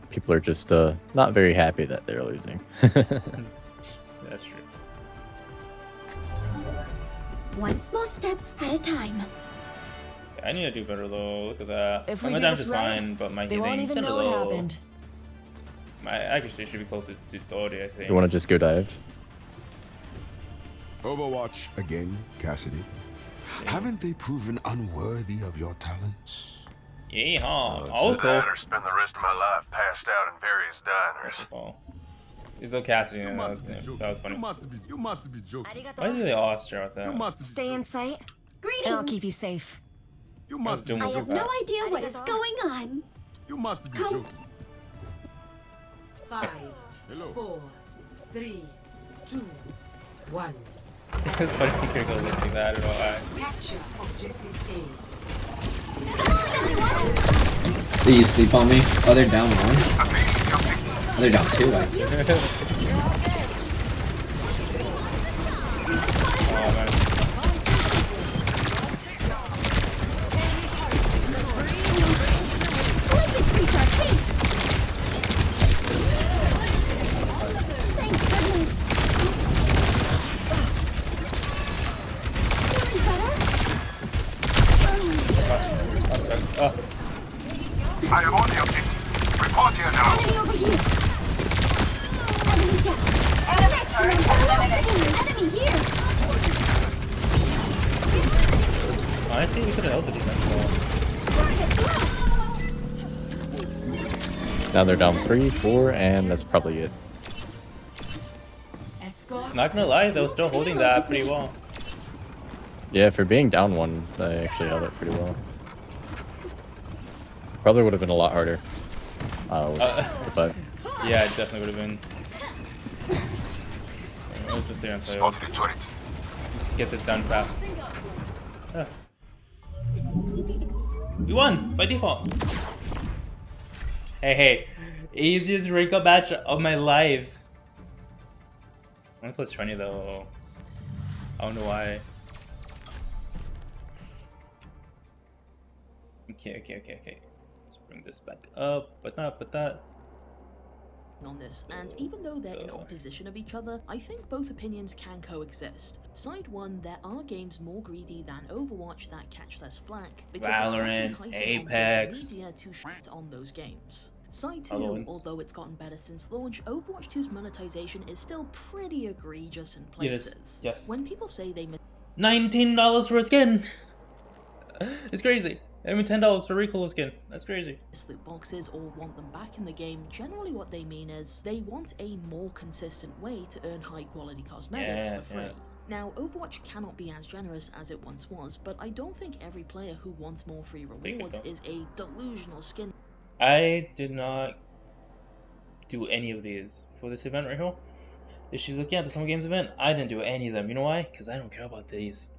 People are just not very happy that they're losing. That's true. One small step at a time. I need to do better though. Look at that. If My we do damage this is right, fine, but my They healing won't even kinda know what low. happened. My accuracy should be closer to 30, I think. You want to just go dive? Overwatch again, Cassidy. Haven't they proven unworthy of your talents? Yeehaw. I'd Auto. rather spend the rest of my life passed out in various diners. The Cassidy, that was funny. You must be joking. Why did they all start with that? Stay in sight, Greetings. and I'll keep you safe. You must be doing I was have with no that. idea what is going on. You must be Come. joking. 5, Hello. 4, 3, 2, 1. It's funny you could go like that, I don't know why. Capture objective A. Did you sleep on me? Oh, they're down one. Oh, they're down two. Oh, man. Let's increase our pace. Thank goodness. Feeling better? Oh. I am on the objective. Report here now. Enemy over here. Enemy down. Excellent. Enemy here. Honestly, we could have held the defense though. Now they're down 3, 4, and that's probably it. Escort. Not gonna lie, they were still holding that pretty well. Yeah, for being down 1, they actually held it pretty well. Probably would have been a lot harder. With the 5. Yeah, it definitely would have been. Let's just stay on play. Spotted the turret. Just get this done fast. Ah. We won by default. Hey, easiest rank up match of my life. I'm gonna play Shiny though. I don't know why. Okay. Let's bring this back up, but not put that. on this, and even though they're in opposition of each other, I think both opinions can coexist. Side 1, there are games more greedy than Overwatch that catch less flack, because Valorant, it's less enticing Apex, on social media to shit on those games. Side 2, although it's gotten better since launch, Overwatch 2's monetization is still pretty egregious in places. Yes. When people say they $19 for a skin! It's crazy. Even $10 for recoil skin. That's crazy. Loot boxes or want them back in the game, generally what they mean is they want a more consistent way to earn high quality cosmetics for free. Now, Overwatch cannot be as generous as it once was, but I don't think every player who wants more free rewards is a delusional skin. I did not do any of these for this event right here. If she's looking at the Summer Games event, I didn't do any of them. You know why? Because I don't care about these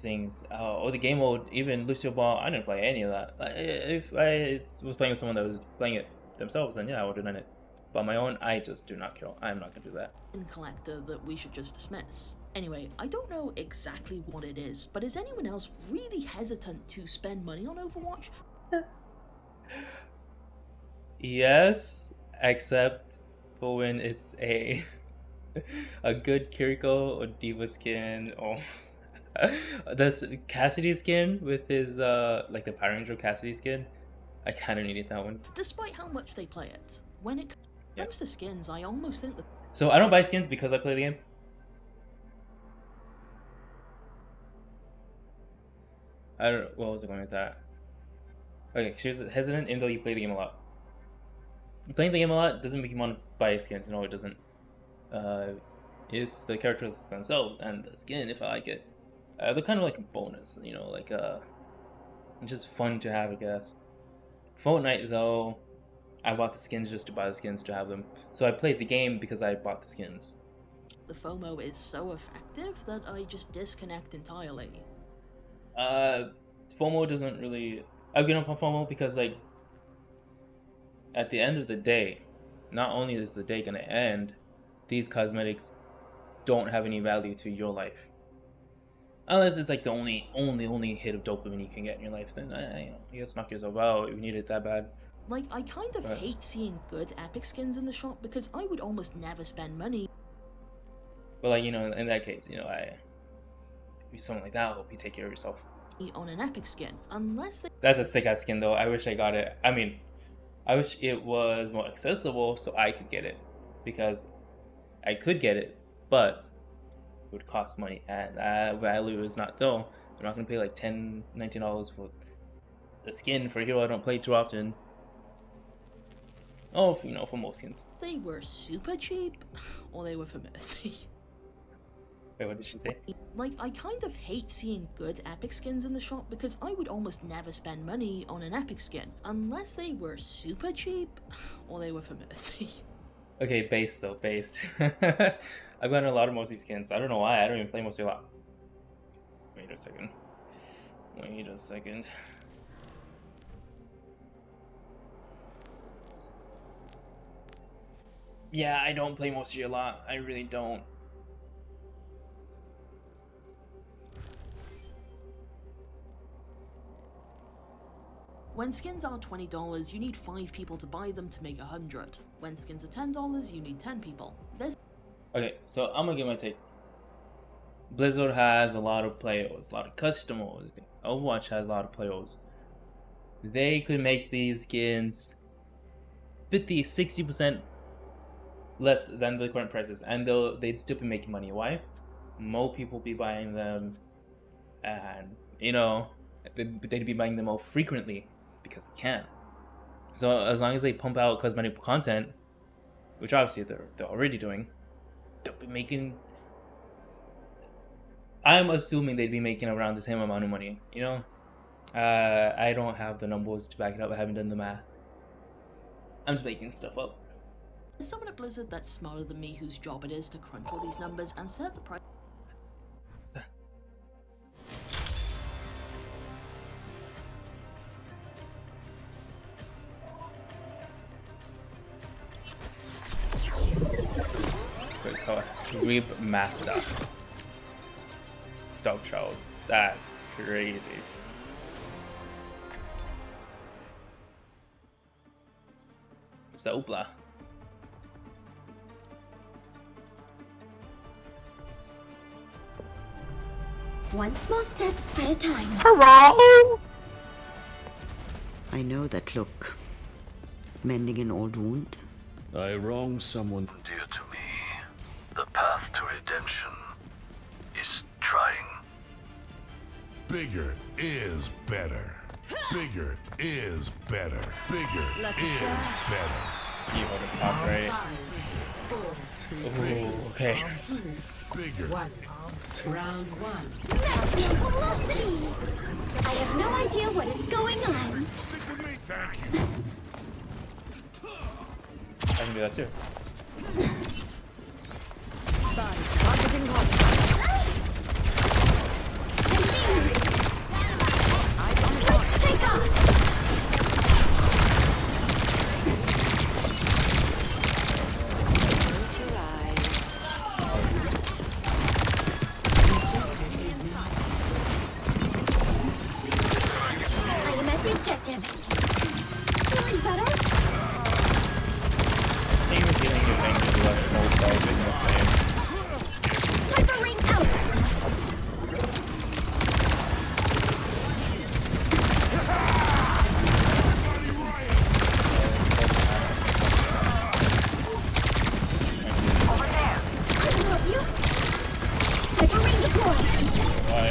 things. Or the game mode, even Lucio Ball, I didn't play any of that. If I was playing with someone that was playing it themselves, then yeah, I would have done it. But on my own, I just do not care. I'm not gonna do that. Collector that we should just dismiss. Anyway, I don't know exactly what it is, but is anyone else really hesitant to spend money on Overwatch? Yes, except for when it's a good Kiriko or Diva skin, or this Cassidy skin with his like the Power Ranger Cassidy skin. I kind of needed that one. Despite how much they play it, when it comes to skins, I almost think that. So I don't buy skins because I play the game. I don't. What was I going with that? Okay, she's hesitant, even though you play the game a lot. Playing the game a lot doesn't make you want to buy skins. No, it doesn't. It's the characters themselves and the skin, if I like it. They're kind of like a bonus, you know, like it's just fun to have, I guess. Fortnite, though, I bought the skins just to buy the skins to have them. So I played the game because I bought the skins. The FOMO is so effective that I just disconnect entirely. FOMO doesn't really. I've given up on FOMO because, like, at the end of the day, not only is the day gonna end, these cosmetics don't have any value to your life. Unless it's like the only hit of dopamine you can get in your life, then you just knock yourself out if you need it that bad. Like, I kind of hate seeing good epic skins in the shop because I would almost never spend money. But like, you know, in that case, you know, if you're someone like that, I hope you take care of yourself. On an epic skin, unless they. That's a sick ass skin though. I wish I got it. I mean, I wish it was more accessible so I could get it, because I could get it, but it would cost money, and that value is not though. I'm not gonna pay like $10, $19 for the skin for a hero I don't play too often. Oh, you know, for most skins. They were super cheap, or they were for mercy. Wait, what did she say? Like, I kind of hate seeing good epic skins in the shop because I would almost never spend money on an epic skin unless they were super cheap or they were for mercy. Okay, based though, based. I've gotten a lot of Mosi skins. I don't know why. I don't even play Mosi a lot. Wait a second. Wait a second. Yeah, I don't play Mosi a lot. I really don't. When skins are $20, you need 5 people to buy them to make 100. When skins are $10, you need 10 people. Okay, so I'm gonna give my take. Blizzard has a lot of players, a lot of customers. Overwatch has a lot of players. They could make these skins 50, 60% less than the current prices, and they'd still be making money. Why? More people be buying them, and you know, they'd be buying them more frequently because they can. So as long as they pump out cosmetic content, which obviously they're already doing, they'll be making. I'm assuming they'd be making around the same amount of money. You know, I don't have the numbers to back it up. I haven't done the math. I'm just making stuff up. There's someone at Blizzard that's smarter than me whose job it is to crunch all these numbers and set the price. Reap Master. Stop Child. That's crazy. Zobla. One small step at a time. Hello? I know that look. Mending an old wound. I wronged someone dear to me. The path to redemption is trying. Bigger is better. Bigger is better. Bigger Lucky is shot. better. You hold the top right. Ooh, okay. Bigger. Round one. Maximum velocity. I have no idea what is going on. Thank you. I can do that too. Let's take off. I am at the objective. Feeling better? I think the healing your thing is less mobile in this game. Hyper ring out. Over there. I can help you. Hyper ring deployed. Why?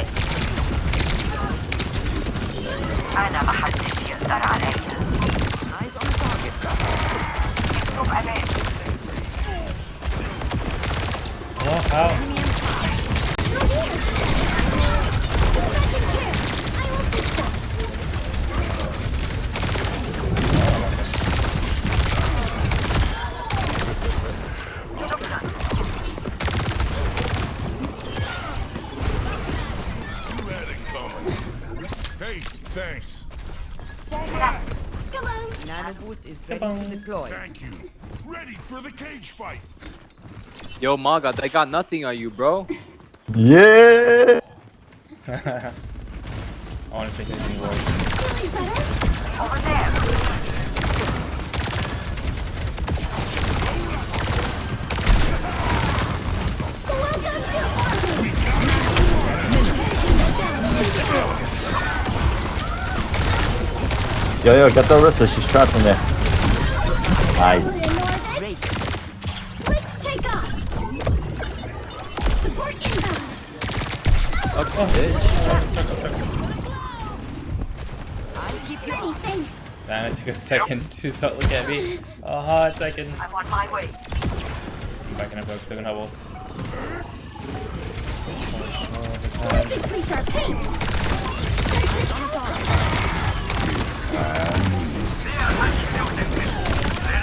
أنا محدش يقدر علي. Eyes on target. اطلب أمان. Oh, how? You're here. Dispatching here. I will fix that. You had it coming. Hey, thanks. Come on. Nano boost is ready to deploy. Thank you. Ready for the cage fight. Yo, Maga, they got nothing on you, bro. Yeah. I want to take anything worse. Feeling better? Over there. Welcome to orbit. Yo, get the Orisa. She's trapped in there. Nice. In orbit. Let's take off. Support inbound. Pretty, thanks. Man, it took a second to start looking at me. A hot second. I'm on my way. Backing up, they're gonna have ults. Let's increase our pace. Let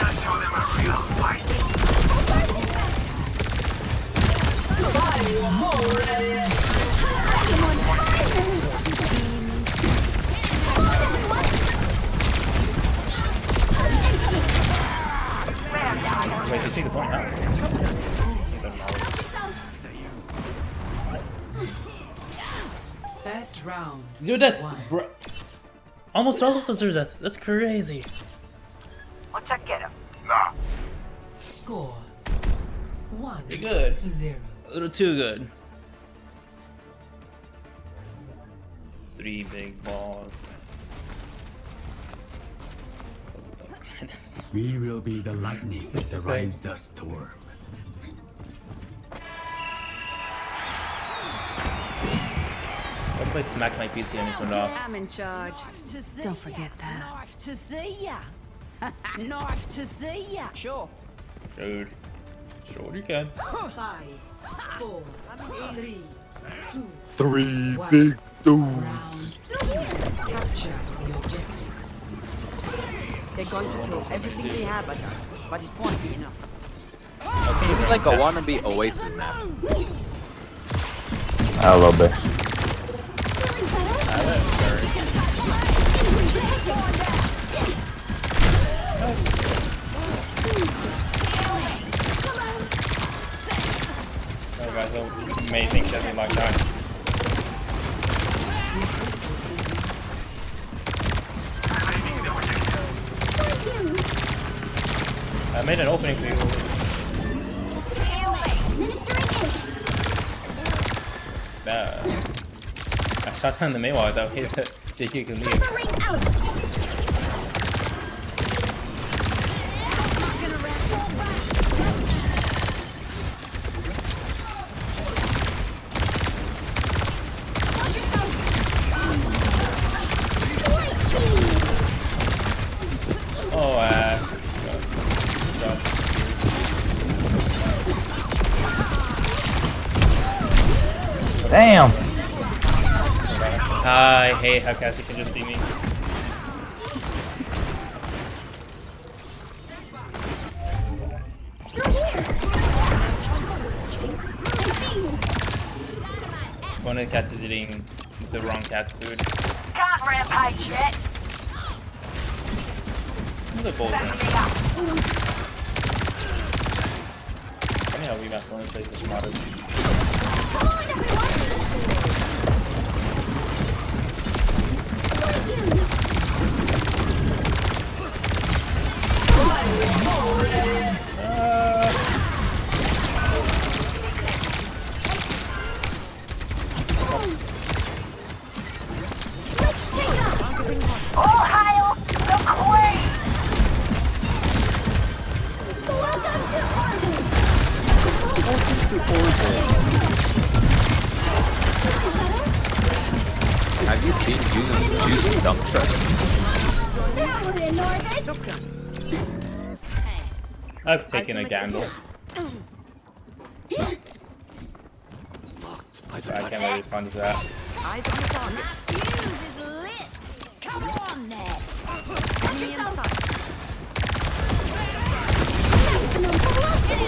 us show them a real fight. Wait, they take the point out? Best round. 0 deaths, bro. Almost all of those are deaths. That's crazy. I'll check get him. Nah. Score 1-0. Pretty good. A little too good. 3 big balls. It's all about tennis. We will be the lightning What's that it say? rides the storm. I'll play Smack My PC and it turned off. I'm in charge. Don't forget that. Nice to see ya. Nice to see ya. Sure. Dude. Sure you can. 5, 4, 3, 2, 3 1. big dudes. Capture the objective. They're going to throw everything they have at us, but it won't be enough. This is like a wannabe Oasis map. A little bit. Oh, guys, I may think that's a long time. I made an opening for you. I shot down the Maywa without hit that JQ can leave. Oh, Damn! I hate how Cassie can just see me. One of the cats is eating the wrong cat's food. Can't rampage yet. The bull funny how we mess one plays such modders. All hail the queen! Welcome to orbit! Have you seen using dump truck? Now we're in orbit! I've taken a gamble. I can't really respond to that. Eyes on the target. Fuse is lit. Come on there. Enemy in sight. Maximum velocity.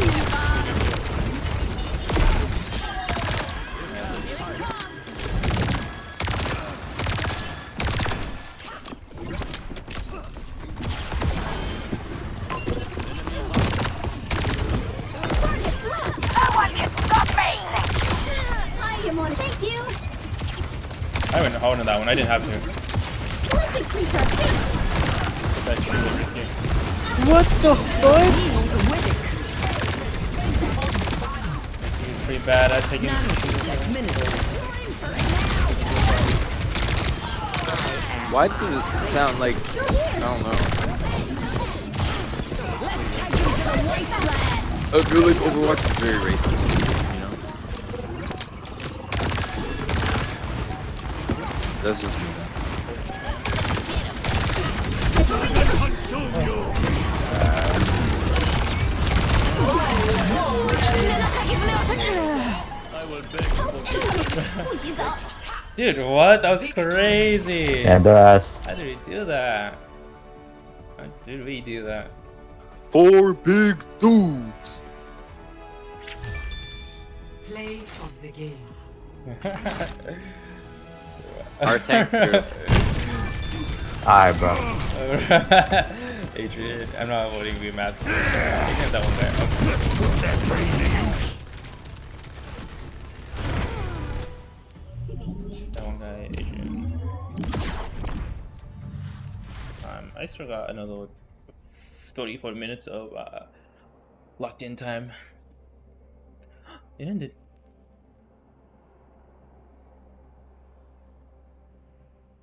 No one can stop me! I am on. Thank you. I went hard on that one. I didn't have to. Let's increase our pace. That's really risky. What the fuck? He's pretty bad at taking. Why does it sound like, I don't know. I feel like Overwatch is very racist, you know? That's just me. Dude, what? That was crazy. And their ass. How did we do that? How did we do that? 4 big dudes. Play of the game. Our tank crew. Alright, bro. Adrian, I'm not voting to be a mask. You get that one there. That one guy, Adrian. I still got another 30-40 minutes of locked in time. It ended.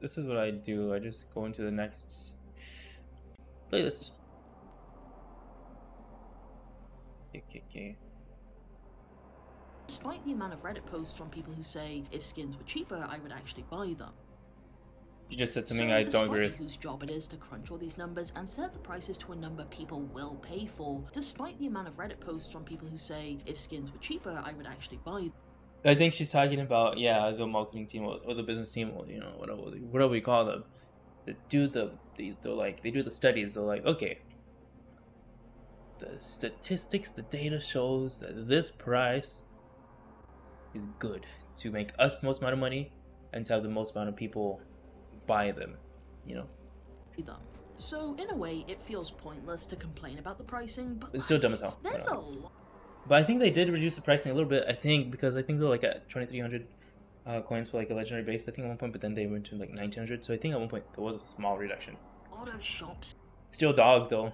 This is what I do. I just go into the next playlist. Okay. Despite the amount of Reddit posts from people who say, if skins were cheaper, I would actually buy them. You just said something So, I don't agree with. whose job it is to crunch all these numbers and set the prices to a number people will pay for. Despite the amount of Reddit posts from people who say, if skins were cheaper, I would actually buy them. I think she's talking about, yeah, the marketing team or the business team, or, you know, whatever we call them. They do they do the studies. They're like, okay, the statistics, the data shows that this price is good to make us the most amount of money and to have the most amount of people buy them, you know. So in a way, it feels pointless to complain about the pricing, but It's still dumb as hell. there's a lot. But I think they did reduce the pricing a little bit. I think because I think they're like at 2,300 coins for like a legendary base. I think at one point, but then they went to like 1,900. So I think at one point there was a small reduction. A lot of shops Still dog though.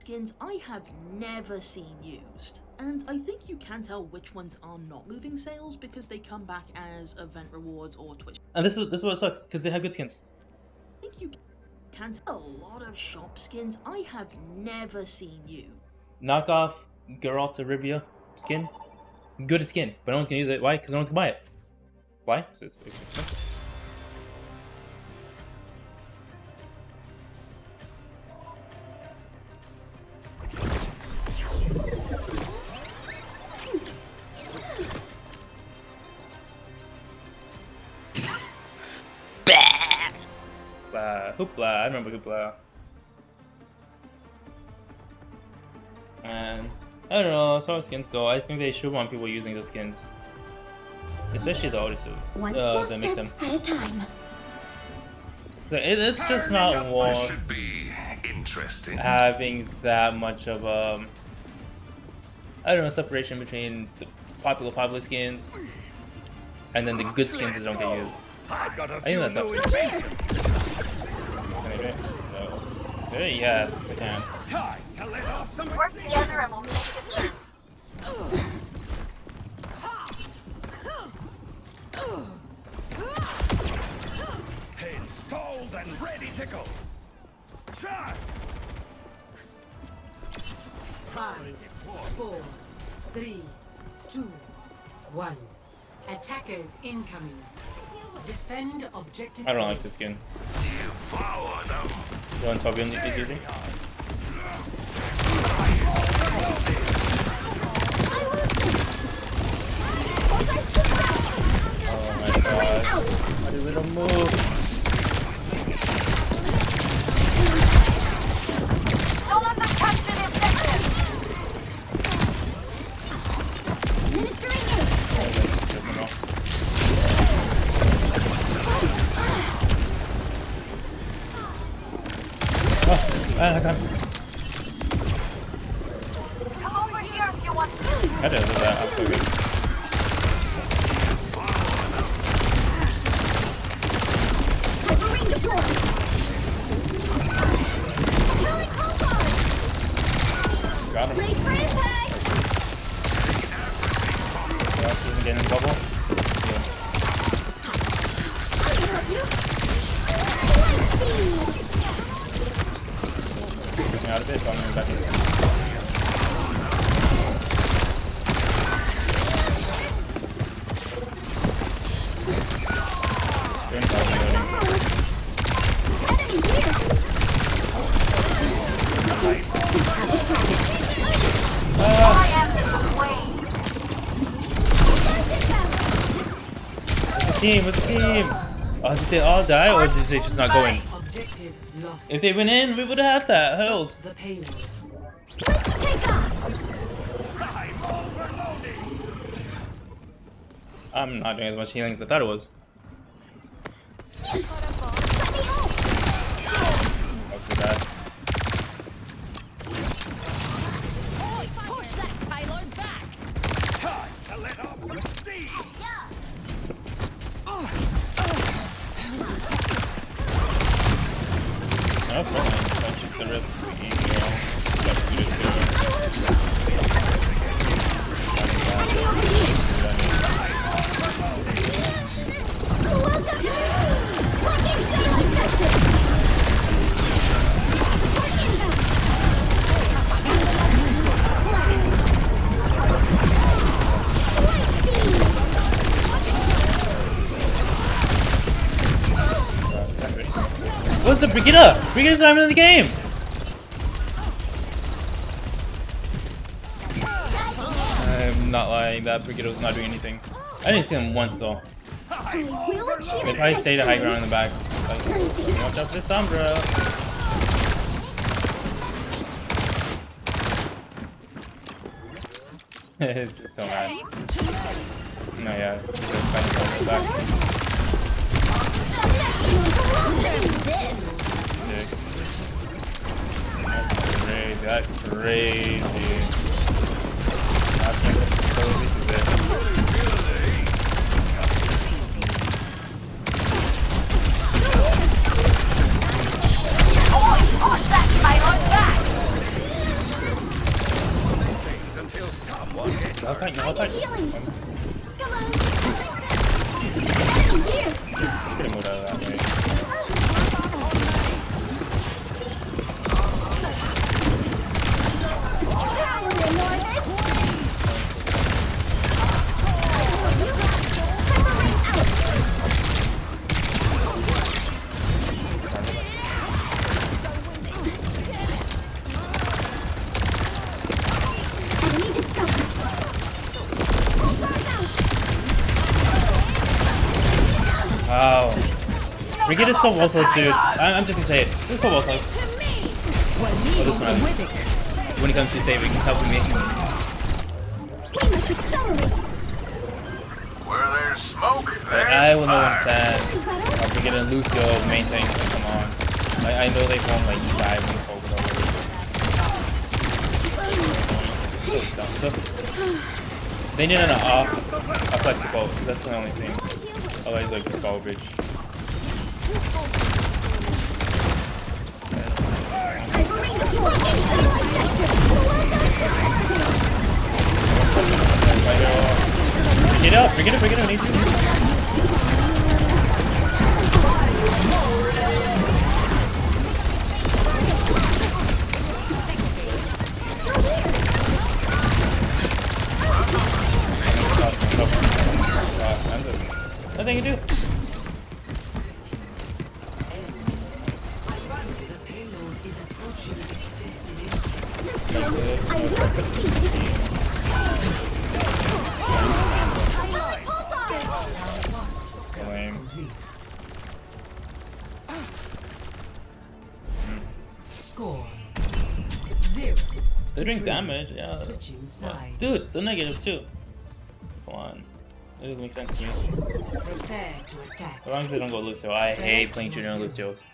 skins I have never seen used. And I think you can tell which ones are not moving sales because they come back as event rewards or Twitch. And this is what sucks, because they have good skins. I think you can tell a lot of shop skins I have never seen used. Knockoff Geralt of Rivia skin. Good skin, but no one's gonna use it. Why? Because no one's gonna buy it. Why? Because it's expensive. Hoopla, I remember Hoopla. And I don't know, as far as skins go, I think they should want people using the skins. Especially the Odyssey. One small that make step them. at a time. So it's just not This worth should be interesting. having that much of I don't know, separation between the popular skins and then the good skins that don't get used. I think that's upset. Can I do it? No. Okay, yes, I can. Work together and we'll make it through. Heads cold and ready to go. Charge! 5, 4, 3, 2, 1. Attackers incoming. Defend objective. I don't like this skin. Devour them. The one Tobian is using. Oh my god. How do we don't move? Don't let them capture the objective. Ministering aid. Doesn't know. I got him. Come over here if you want to. I did that. I'm so good. Covering deployed. Throwing pulsar. Got him. Race for impact. Who else isn't getting in the bubble? I can help you. Light speed. Pushing out a bit, so I'm going back in. Enemy here. I am the Team, with the team! Oh, did they all die, or did they just not go in? Objective lost. If they went in, we would have had that held. The payload. Let's take off. I'm not doing as much healing as I thought it was. Let me help. That was pretty bad. Push that payload back. Time to let off some steam. Oh, fine. The rest of the email. That's good too. Well done. Blocking sail effective. What's the Brigitte? Brigitte's not even in the game! I'm not lying, that Brigitte was not doing anything. I didn't see him once though. I will achieve They probably stayed at high ground in the back. Like, watch out for Sombra. It's just so mad. No, yeah. He's like fighting in the back. Dick. That's crazy. I can't totally do this. push that payload back. kite, no kite. Healing. Come on. Here. Gonna move out of that way. Wow. Riget is so well close, dude. I'm just gonna say it. It's so well close. Oh, this one. When it comes to saving, helping me. We must accelerate. Where there's smoke, I will not understand. Riget and Lucio, main thing. Come on. I know they've won like 5 weeks over already. They need a flexible. That's the only thing. Otherwise, like the ball bridge. Get up! Bring it up! Bring it up! Need you. Nothing you do. The payload is approaching its destination. This time, I will succeed. So lame. Score 0. They're doing damage, yeah. Switching sides. Dude, the negative too. Come on. It doesn't make sense to me. Prepare to attack. As long as they don't go Lucio. I hate playing Junior and Lucios.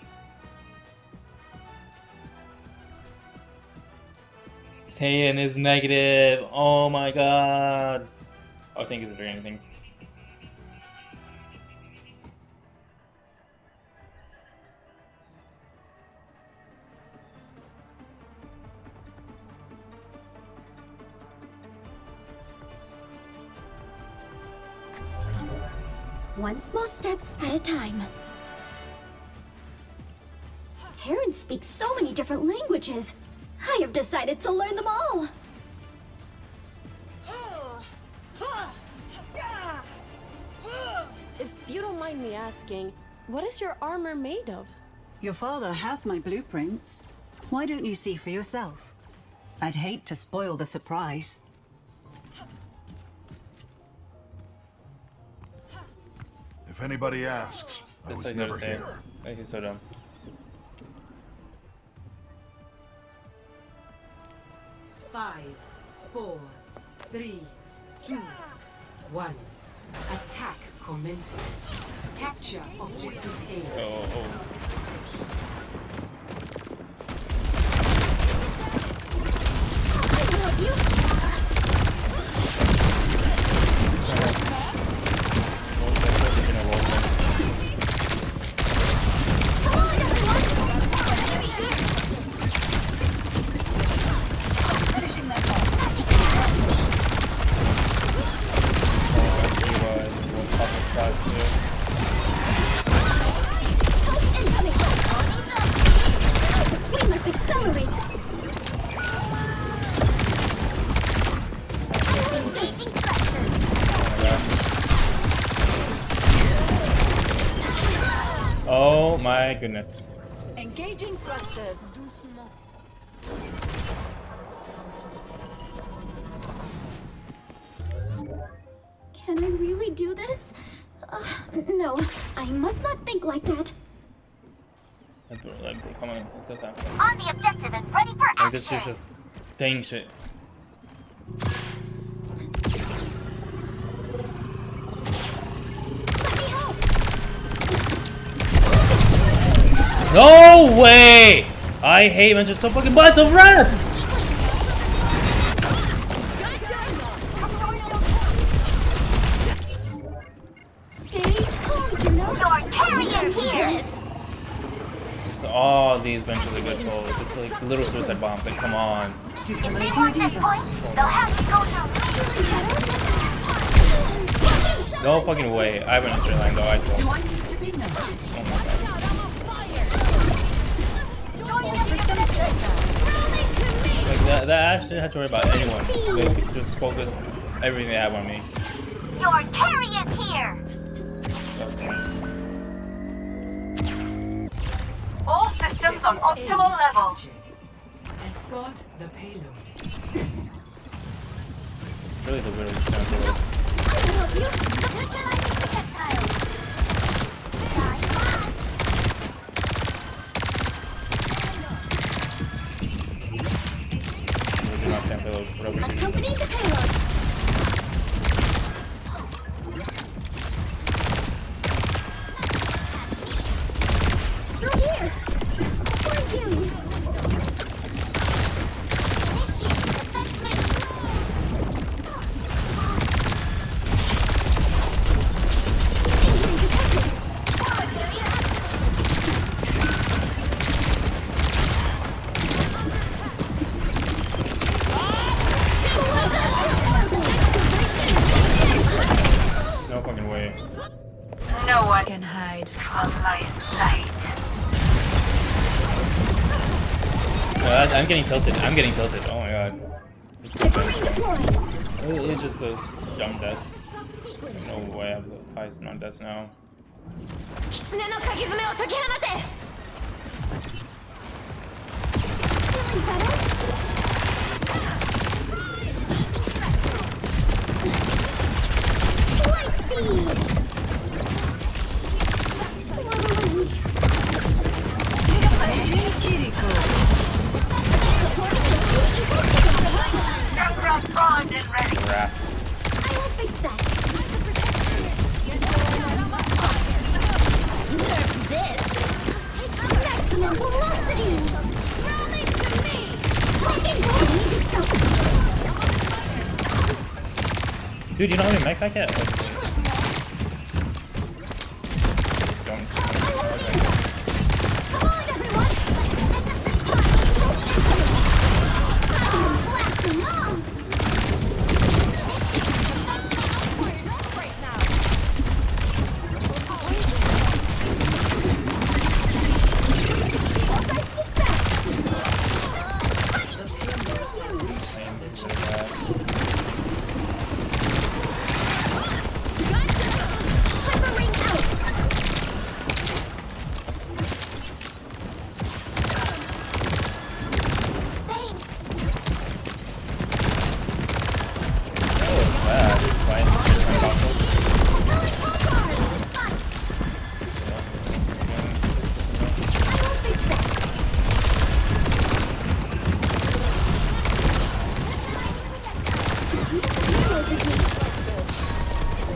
Saiyan is negative. Oh my god. Oh, Tank isn't doing anything. One small step at a time. Terran speaks so many different languages. I have decided to learn them all. If you don't mind me asking, what is your armor made of? Your father has my blueprints. Why don't you see for yourself? I'd hate to spoil the surprise. If anybody asks, I was never here. Thank you, so dumb. Five, 4, 3, 2, 1. Attack commencing. Capture objective A. We must accelerate. Oh my goodness. Engaging thrusters. Can I really do this? No, I must not think like that. Come on, it's so time. On the objective and ready for Like this is just thing shit. No way! I hate when just so fucking bunch of rats! Stay home, Juno. Your carrier here. So all these benches are good for just like little suicide bombs. Like, come on. If you want this point, they'll have to go through. No fucking way. I went in straight line though. I told. Do I need to be known? Oh my god. Like that I actually had to worry about anyone. They could just focus everything they have on me. Your carry is here. All systems on optimal level. Escort the payload. Really the winner is down to it. Accompany the payload. Through here. Thank you. No fucking way. No one can hide from my sight. I'm getting tilted. I'm getting tilted. Oh my god. It's so bad. It's just those jump deaths. No way I have the highest amount of deaths now. Feeling better? Light speed! Rats. I will fix that. Nerf this. Maximum velocity. Rally to me. Fucking need to stop. Dude, you know how many mech I get? Don't. Come on, everyone. Blasting off.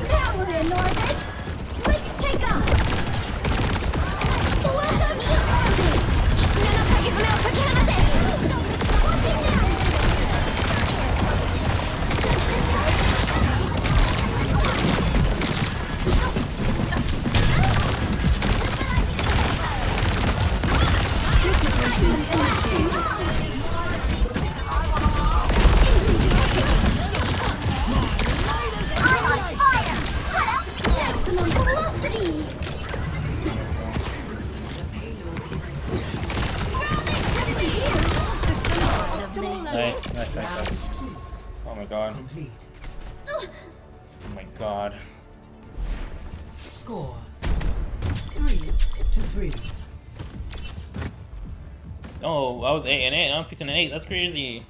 Tower in orbit. Let's take off. Welcome to orbit. Watching now. Maximum velocity. Nice. Oh my god. Oh my god. Score 3-3. Oh, I was 8-8. I'm pitching an 8. That's crazy.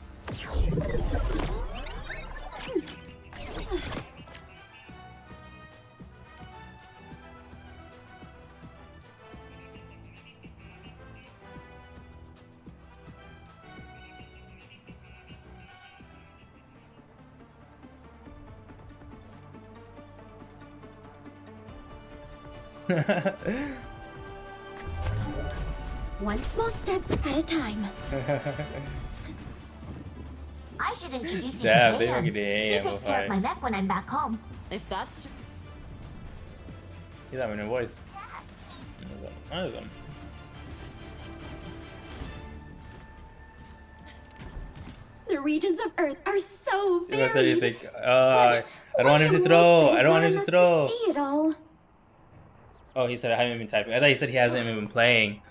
One small step at a time. I should introduce you Damn, to they Kayan. fucking He takes care amplified. of my mech when I'm back home. If that's He's having a voice. None of them. The regions of Earth are so varied. That's what you think. I don't want him to throw. I don't want him to throw. See it all. Oh, he said I haven't been typing. I thought he said he hasn't even been playing.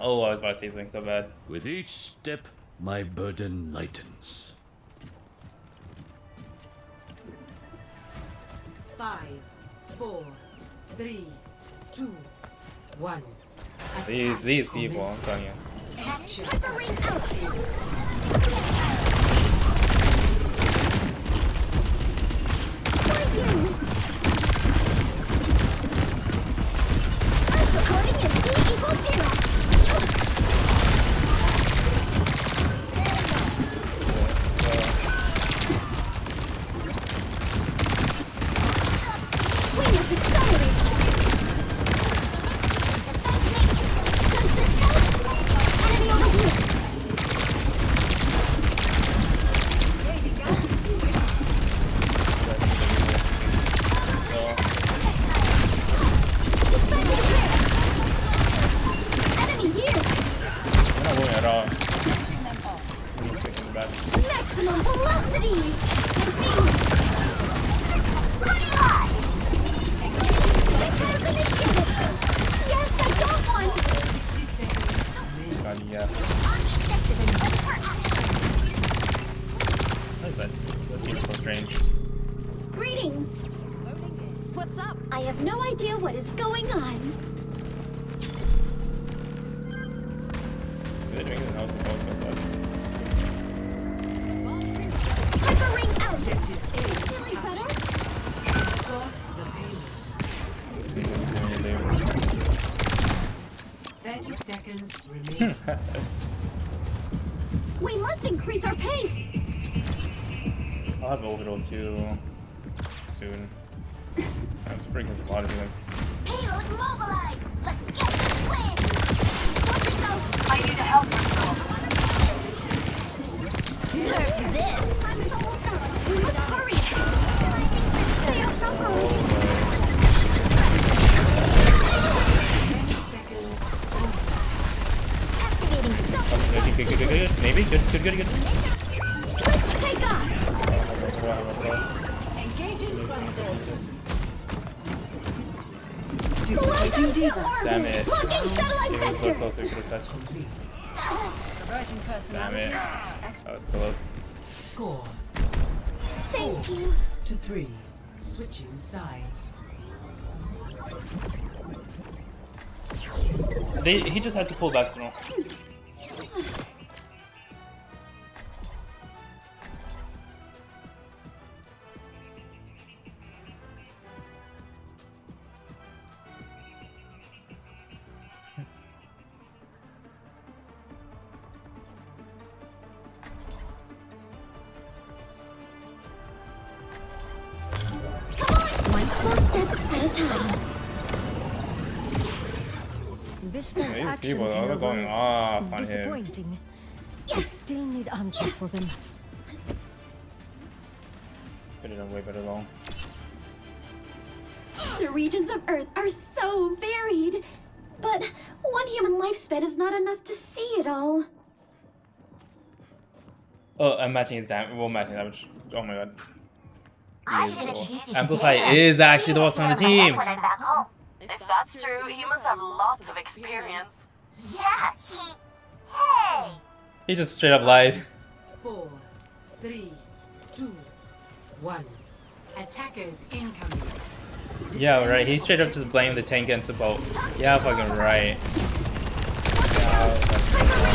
Oh, I was about to say something so bad. With each step, my burden lightens. 5, 4, 3, 2, 1. These people, I'm telling you. Maximum velocity! Yes, I got one! What is that? That seems so strange. Greetings! What's up? I have no idea what is going on. They're doing the house of all Hyper ring out! Feeling better? Start the payload. 30 seconds remaining. We must increase our pace! I'll have orbital too soon. I'm pretty good for a lot of them. Payload mobilized! Let's get this win! Watch yourself! I need to help myself. There's this! Time is almost up! We must hurry! Stay off the road! 20 seconds. Activating Good. Maybe? Good. Let's take off! Engaging thrusters. Welcome to orbit! Damn it. Locking satellite If it was vector! closer, we could have touched. Damn it. That was close. Score. Thank 4 you. to 3. Switching sides. He just had to pull back sooner. One small step at a time. These people are going off on him. Disappointing. I still need answers for them. Could have done way better though. The regions of Earth are so varied, but one human lifespan is not enough to see it all. Oh, I'm matching his damage. We'll match damage. Oh my god. Amplify is actually the boss on the team. If that's true, he must have lots of experience. Yeah, Hey! He just straight up lied. 4, 3, 2, 1. Attackers incoming. Yeah, right. He straight up just blamed the tank and support. Yeah, fucking right. Yeah, fucking right.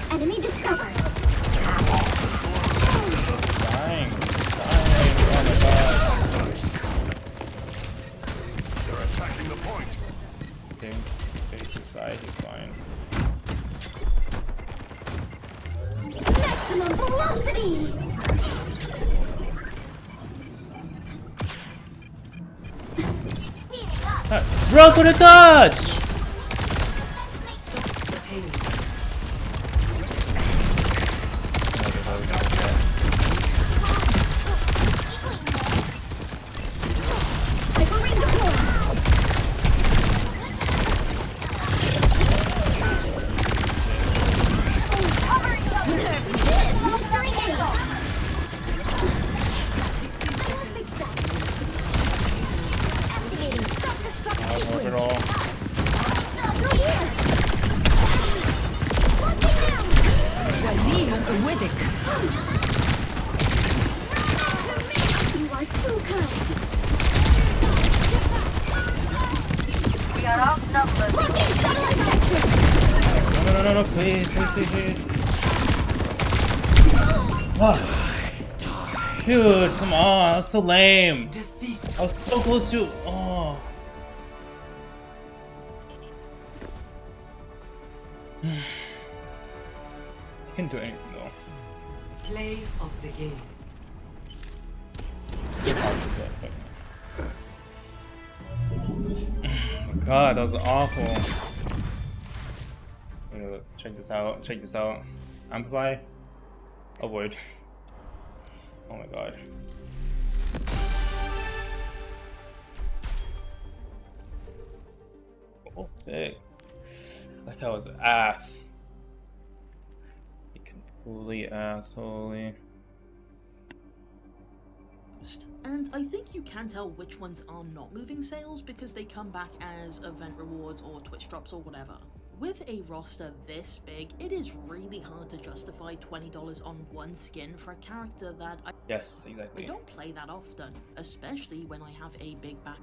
Enemy discovered. Bro, could have touched! No, please. Oh. Dude, come on, that was so lame. I was so close to. Oh. I can't do anything though. Play of the game. God, that was awful. Check this out. Check this out. Amplify. Avoid. Oh my god. Oh, sick. Like I was ass. You completely assholey. And I think you can tell which ones are not moving sales because they come back as event rewards or Twitch drops or whatever. With a roster this big, it is really hard to justify $20 on one skin for a character that Yes, exactly. I don't play that often, especially when I have a big back.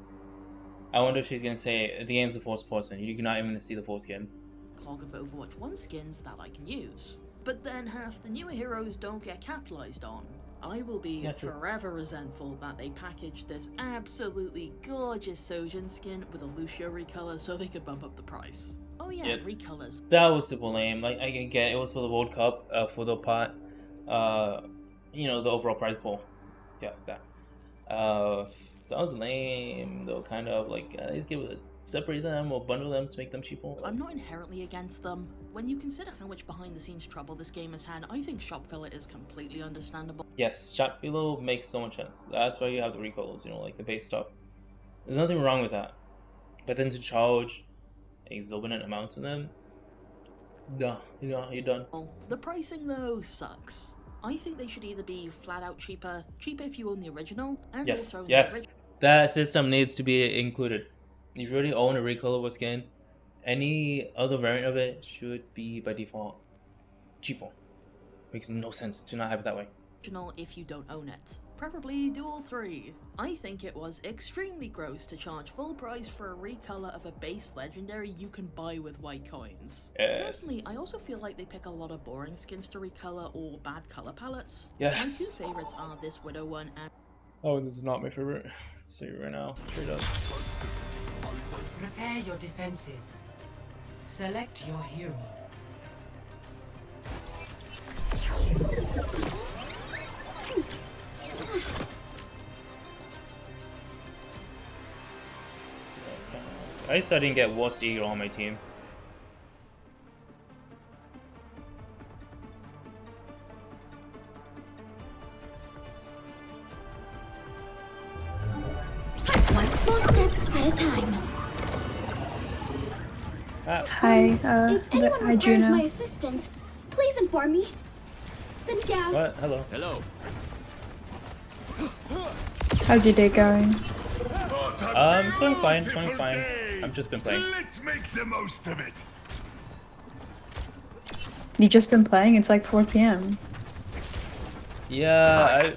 I wonder if she's gonna say the game's a forced person. You're not even gonna see the full skin. Clog of Overwatch 1 skins that I can use. But then half the newer heroes don't get capitalized on. I will be forever resentful that they packaged this absolutely gorgeous Sojourn skin with a Lucio recolor so they could bump up the price. Oh yeah, recolors. That was super lame. Like I can get it was for the World Cup, for the pot, you know, the overall prize pool. Yeah, that. That was lame though. Kind of like let's give it separate them or bundle them to make them cheaper. I'm not inherently against them. When you consider how much behind the scenes trouble this game has had, I think shop filler is completely understandable. Yes, shop filler makes so much sense. That's why you have the recolors, you know, like the base stuff. There's nothing wrong with that. But then to charge exorbitant amounts of them, no, you know, you're done. The pricing though sucks. I think they should either be flat out cheaper if you own the original, and also that system needs to be included. If you already own a recolorable skin, any other variant of it should be by default cheaper. Makes no sense to not have it that way. If you don't own it. Preferably do all three. I think it was extremely gross to charge full price for a recolor of a base legendary you can buy with white coins. Yes. Personally, I also feel like they pick a lot of boring skins to recolor or bad color palettes. Yes. My two favorites are this Widow one and... Oh, this is not my favorite. Let's see right now. Straight up. Prepare your defenses. Select your hero. I used to didn't get Worst Eagle on my team. One small step at a time. Hi, if anyone hi, requires Juno. my assistance, please inform me. Cynthia. What? Hello. Hello. How's your day going? It's going fine. It's going fine. I've just been playing. Let's make the most of it. You've just been playing? It's like 4 p.m. Yeah,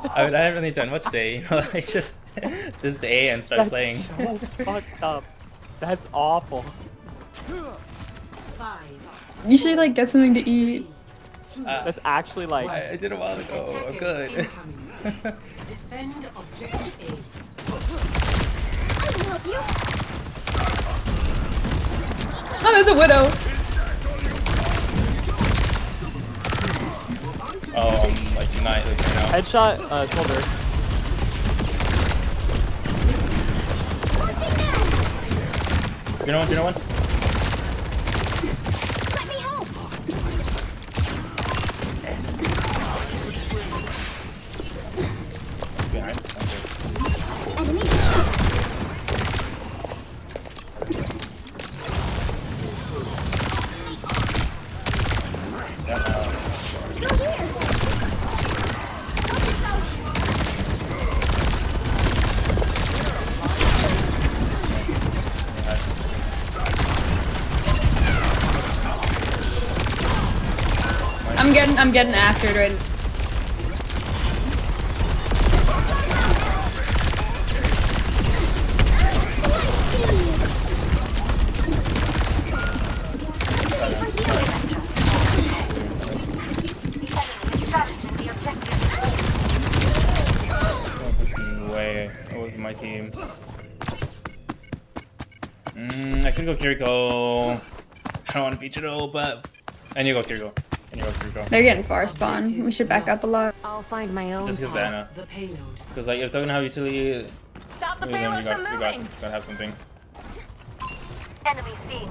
I haven't really done much today. You know, I just A and started playing. So fucked up. That's awful. You should like get something to eat. That's actually like. I did a while ago. I'm good. Defend objective A. I will help you. Oh, there's a Widow. Like United right now. Headshot, shoulder. know one, you know one? Let me help. Behind. Enemy. Go here. Help yourself. I'm getting after it right now. Way. What was my team? I could go Kiriko. I don't want to feature though, but I need to go Kiriko. They're getting far spawn. We should back up a lot. I'll find my own. Just because Anna. Because like if they're gonna have utility, Stop the then payload you got, from you moving. gotta have something. Enemy seen.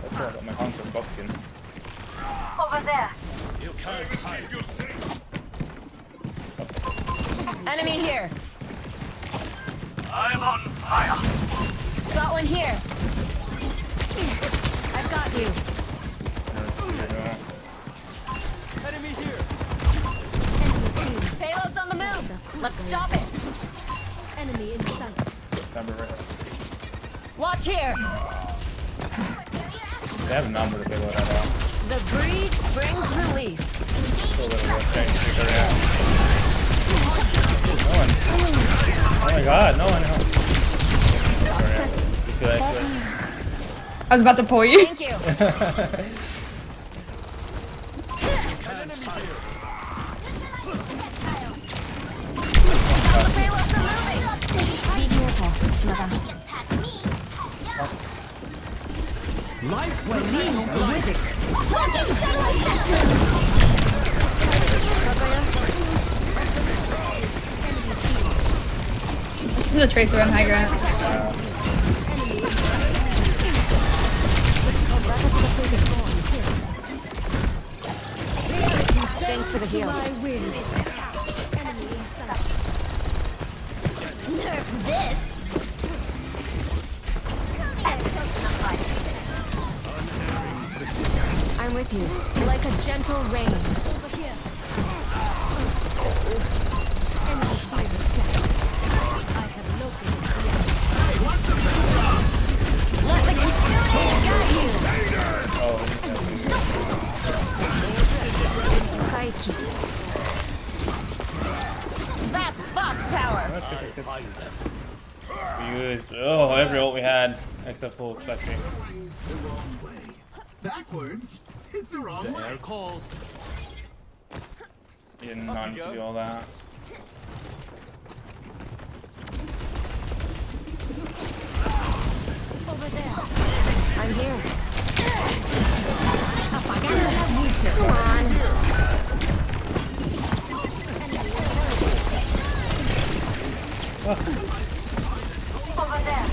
I got my conquest box in. Over there. You can't hide. You're safe. Enemy here. I'm on fire. Got one here. I've got you. Enemy here. Payload's on the move. Let's stop it. Enemy in sight. Watch here. They have a number to payload at all. The breeze brings relief. No one. Oh my god, no one. No. Good. I was about to pull you. Thank you. Be careful, Shimada. Life was There's a tracer on high ground. Thanks for the heal. Nerf this. I'm with you, like a gentle rain. Over here. Enemy fire. I have located the Let the Kitsune guide you. Kaiki. That's box power. We used every ult we had except for Fletchery. backwards is the wrong way. Air calls. You did not need to do all that. over there. I'm here. Come on. Over there.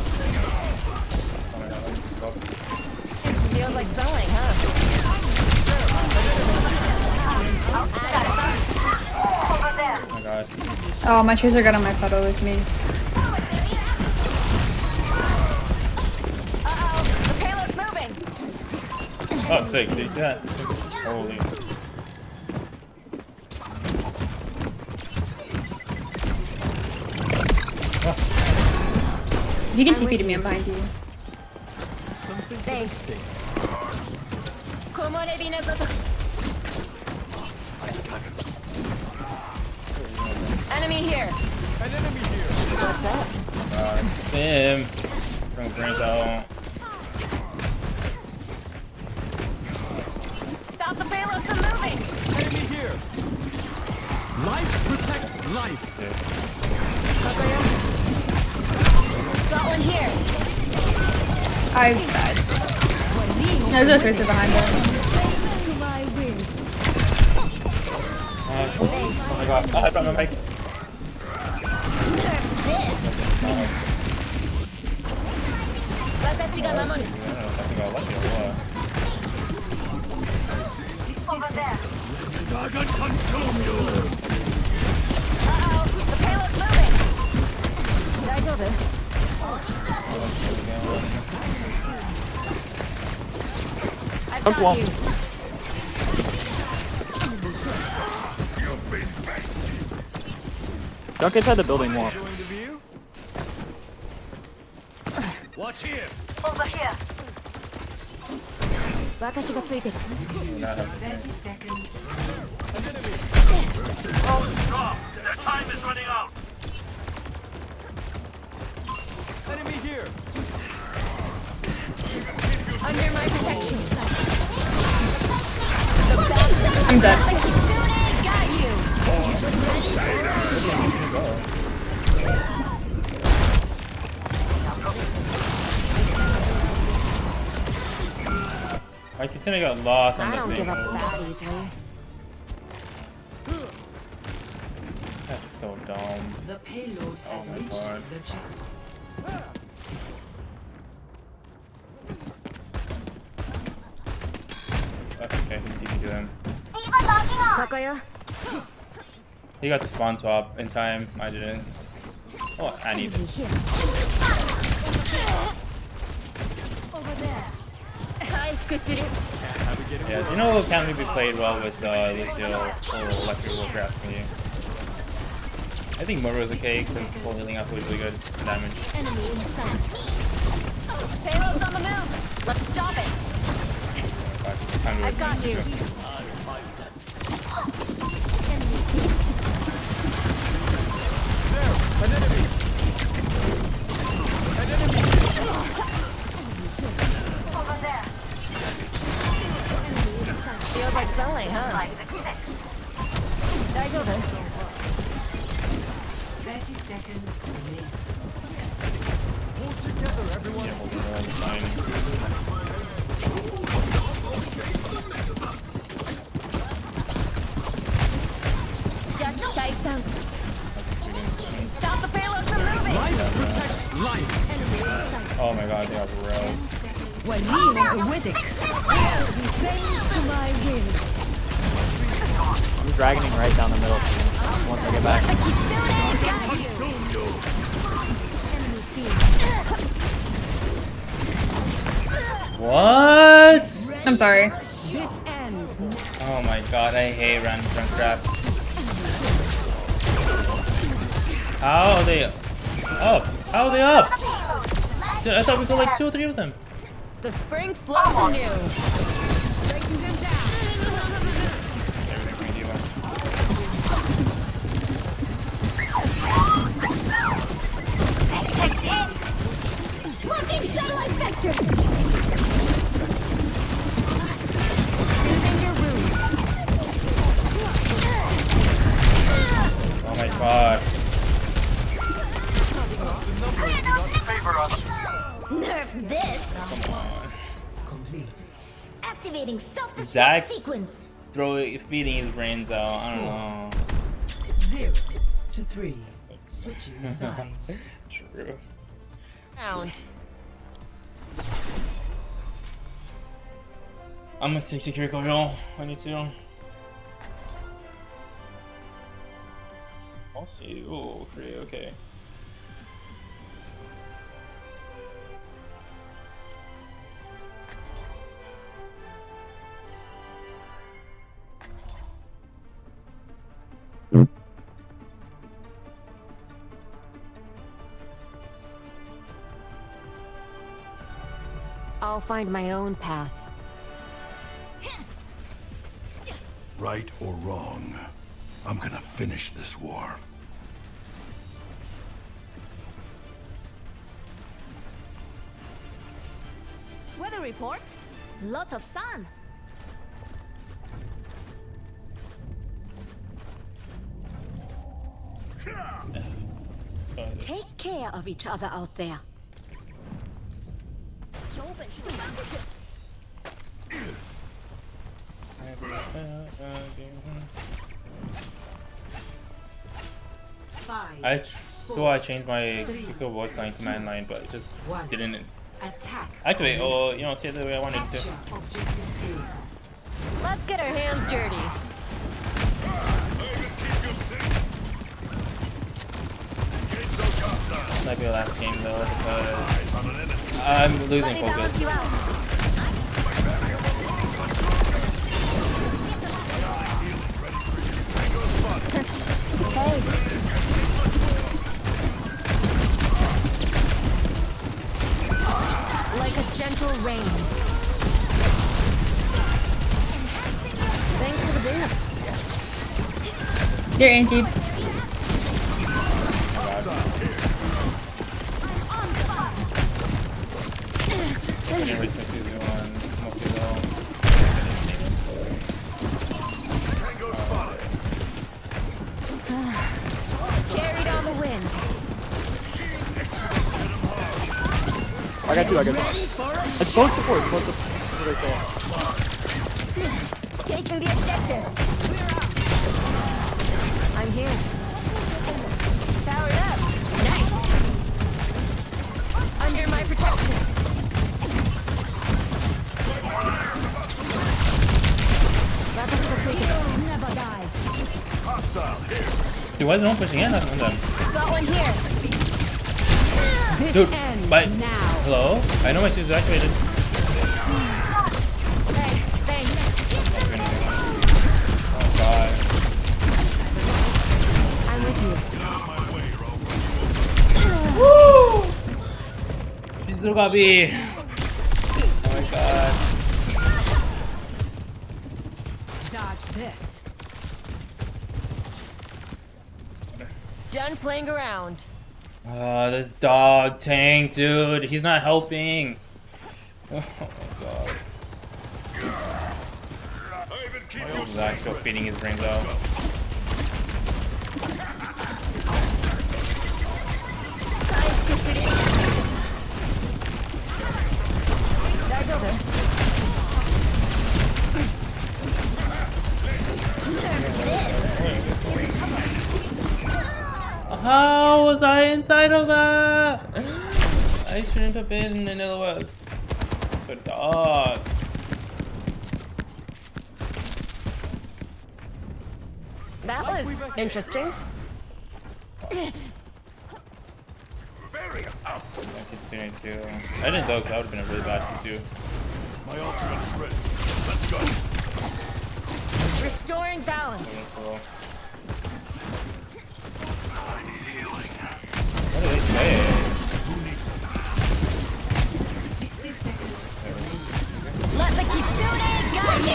Feels like selling, huh? Over there. Oh my god. Oh, my tracer got on my photo with me. Uh-oh, the payload's moving. Oh, sick. Did you see that? Holy. You can TP to me, I'm behind you. Thanks. Enemy here. An enemy here. What's up? Sim. Bring brains out. Stop the payload from moving. Enemy here. Life protects life. Got one here. I died. There's a tracer behind us. To my will. Oh my god. Oh, I brought my mic. Nerf this. 私が守る。 I don't know if I think I like it or what. Over there. Uh-oh, the payload's moving. 大丈夫? I've got you. Don't get inside the building more. Watch here. Over here. 私がついてる. 30 seconds. Oh, stop! Their time is running out! Enemy here. Under my protection. I'm dead. The Kitsune got you. I Kitsune got lost on I the don't thing. give up that easily. That's so dumb. The payload has Oh my reached God. the checkpoint. Okay, he's easy to him. Kakuya? He got the spawn swap in time. I didn't. Oh, I need it. Over there. 回復する. Yeah, you know, can be played well with Lucio or Electric Warcraft for you. I think Moro is okay because full healing up was really good damage. Enemy in sight. Payload's on the move. Let's stop it. I've got you. There, an enemy. An enemy. Over there. Feels like sunlight, huh? 大丈夫? 30 seconds remain. Hold together, everyone. Yeah, holding all the time. Judge Tyson. Stop the payload from moving. Life protects life. Oh my god, they are real. To my will. I'm dragoning right down the middle once I get back. The Kitsune got you. What? I'm sorry. This ends. Oh my god, I hate random traps. How are they up? How are they up? Dude, I thought we got like 2 or 3 of them. The spring flows anew. Breaking them down. Looking satellite vector. Saving your roots. Oh my god. Nerf this. Come on. Complete. Activating self-destruct Zach sequence. feeding his brains out. I don't know. 0 to 3. Switching sides. True. Round. I'm gonna stick to Kiriko Hill. I need to. I'll see. Oh, pretty okay. I'll find my own path. Right or wrong, I'm gonna finish this war. Weather report. Lots of sun. Take care of each other out there. I So I changed my Kiko voice line command line, but it just didn't activate. Oh, you know, see it the way I wanted it to. Let's get our hands dirty. Might be the last game though, because I'm losing focus. Like a gentle rain. Thanks for the boost. You're anti. I didn't reach my season one mostly though. Carried on the wind. I got two. It's both support. Taking the objective. I'm here. Powered up. Nice. Under my protection. Never die. Dude, why is no one pushing in on them? Got one here. Dude, bye. Hello? I know my suit's activated. Hey, thanks. Oh god. I'm with Woo! She still got me. Oh my god. Dodge this. Done playing around. This dog tank, dude. He's not helping. Oh my god. Zach's still feeding his brains out. That's over. How was I inside of that? I shouldn't have been in LOS. So dog. That was interesting. I Kitsune too. I didn't though, 'cause that would have been a really bad Kitsune. My ultimate is ready. Let's go. Restoring balance. What do they say? 60 seconds. Let the Kitsune guide you.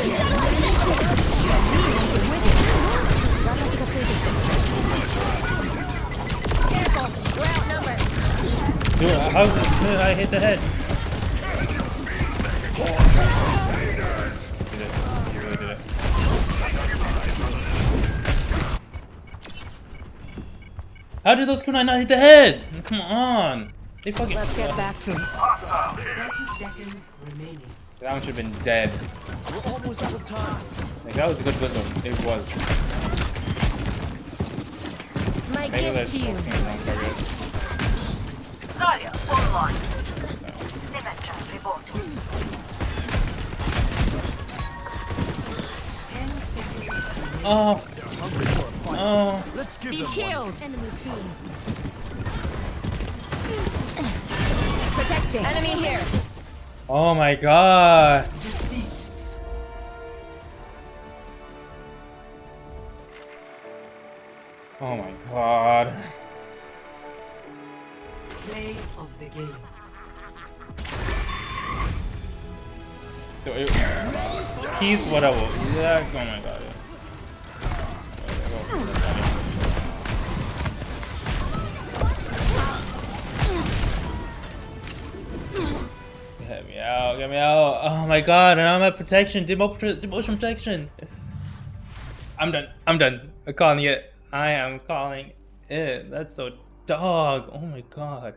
Careful, we're outnumbered. Dude, how did I hit the head? You did. You really did it. How did those kunai not hit the head? Come on. They fucking. Let's get back to 30 seconds remaining. That one should have been dead. We're almost out of time. Like, that was a good whistle. It was. my gift to you. Zarya, online. Dementia reporting. 10 seconds. Oh. Oh. Let's give Be them healed. Enemy seen. Protecting. Enemy here. Oh my god. Oh my god. Play of the game. He's whatever. Yeah, oh my god. Get me out, get me out. Oh my god, and I'm at protection. Demotion protection. I'm done. I'm done. I'm calling it. I am calling it. That's so dog. Oh my god.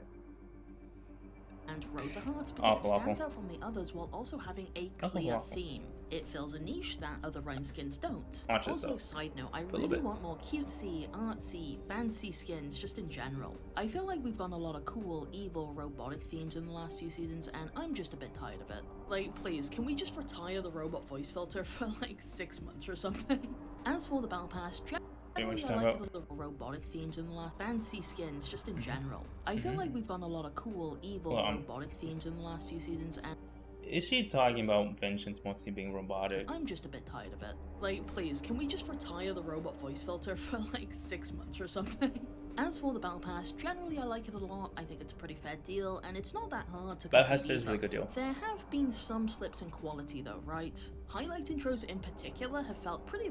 And Rosa Hearts because it stands out from the others while also having a clear theme. it fills a niche that other Reign skins don't. Watch this Also, though. side note, I A little really bit. want more cutesy, artsy, fancy skins just in general. I feel like we've gotten a lot of cool, evil, robotic themes in the last few seasons, and I'm just a bit tired of it. Like, please, can we just retire the robot voice filter for like 6 months or something? As for the Battle Pass, generally, I like it a little robotic themes in the last fancy skins just in general. I feel like we've gotten a lot of cool, evil, robotic themes in the last few seasons, and Is she talking about Vengeance mostly being robotic? I'm just a bit tired of it. Like, please, can we just retire the robot voice filter for like 6 months or something? As for the Battle Pass, generally I like it a lot. I think it's a pretty fair deal, and it's not that hard to Battle Pass complete is a really either. good deal. There have been some slips in quality though, right? Highlight intros in particular have felt pretty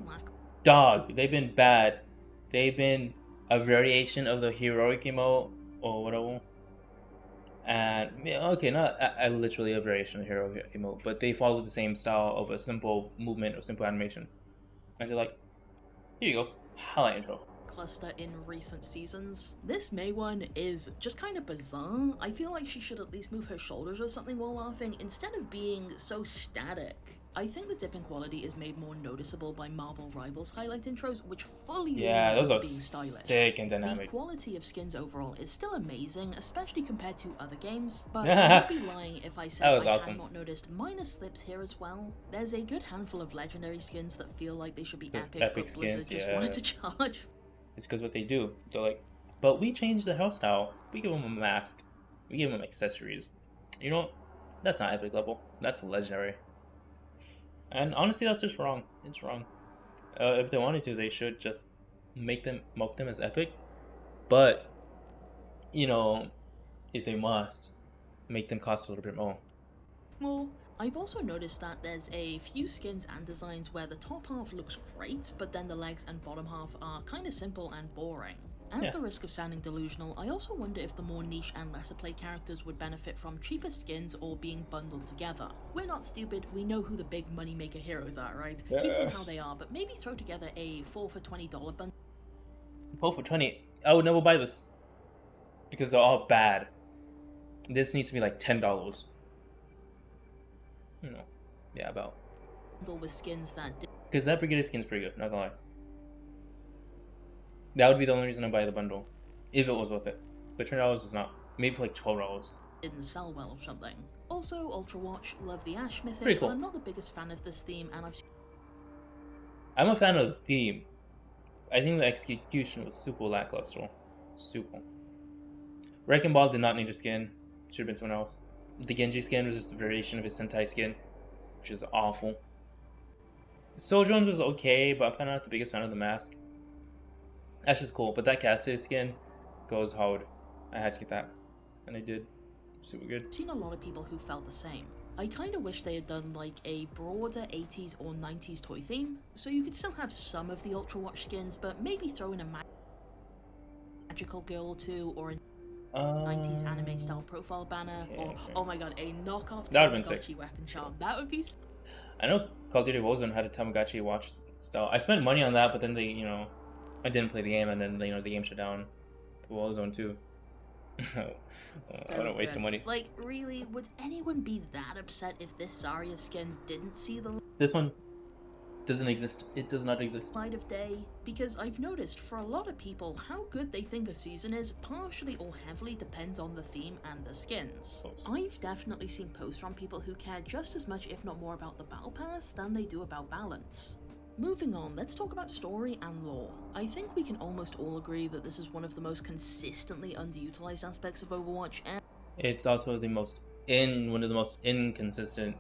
Dog, they've been bad. They've been a variation of the heroic emote or whatever. And yeah, okay, not literally a variation of heroic emote, but they follow the same style of a simple movement or simple animation. And they're like, here you go, highlight intro. cluster in recent seasons. This Mei one is just kind of bizarre. I feel like she should at least move her shoulders or something while laughing instead of being so static. I think the dip in quality is made more noticeable by Marvel Rivals highlight intros, which fully Yeah, lean those into are being stylish. sick and The dynamic. quality of skins overall is still amazing, especially compared to other games, but I would be lying if I said That was I awesome. had not noticed minor slips here as well. There's a good handful of legendary skins that feel like they should be The epic, epic but Blizzard skins, just yeah. wanted to charge. It's because what they do. They're like, but we changed the hairstyle. We give them a mask. We give them accessories. You know, that's not epic level. That's legendary. And honestly, that's just wrong. It's wrong. If they wanted to, they should just make them as epic. But, you know, if they must, make them cost a little bit more. Well, I've also noticed that there's a few skins and designs where the top half looks great, but then the legs and bottom half are kind of simple and boring. At Yeah. the risk of sounding delusional, I also wonder if the more niche and lesser play characters would benefit from cheaper skins or being bundled together. We're not stupid, we know who the big moneymaker heroes are, right? Keep them how Yes. they are, but maybe throw together a 4 for $20 bundle. 4 for 20. I would never buy this. Because they're all bad. This needs to be like $10. You know. Yeah, about. with skins that Because that Brigadier skin's pretty good, not gonna lie. That would be the only reason I buy the bundle. If it was worth it. But $20 is not. Maybe like $12. didn't sell well or something. Also, Ultra Watch, love the Ash Mythic, Pretty cool. but I'm not the biggest fan of this theme, and I've seen I'm a fan of the theme. I think the execution was super lackluster. Super. Wrecking Ball did not need a skin. Should have been someone else. The Genji skin was just a variation of his Sentai skin, which is awful. Soul Jones was okay, but I'm kind of not the biggest fan of the mask. Ash is cool, but that Cassidy skin goes hard. I had to get that, and I did. Super good. seen a lot of people who felt the same. I kind of wish they had done like a broader 80s or 90s toy theme, so you could still have some of the Ultra Watch skins, but maybe throw in a magical girl or two, or a 90s anime style profile banner, or oh my god, a knockoff That would've been sick. Tamagotchi weapon charm. That would be I know Call of Duty Warzone had a Tamagotchi watch style. I spent money on that, but then they, I didn't play the game, and then the game shut down. Warzone 2. I don't waste some money. Like, really, would anyone be that upset if this Zarya skin didn't see the This one doesn't exist. It does not exist. light of day? Because I've noticed for a lot of people, how good they think a season is partially or heavily depends on the theme and the skins. I've definitely seen posts from people who care just as much, if not more, about the battle pass than they do about balance. Moving on, let's talk about story and lore. I think we can almost all agree that this is one of the most consistently underutilized aspects of Overwatch, and It's also one of the most inconsistent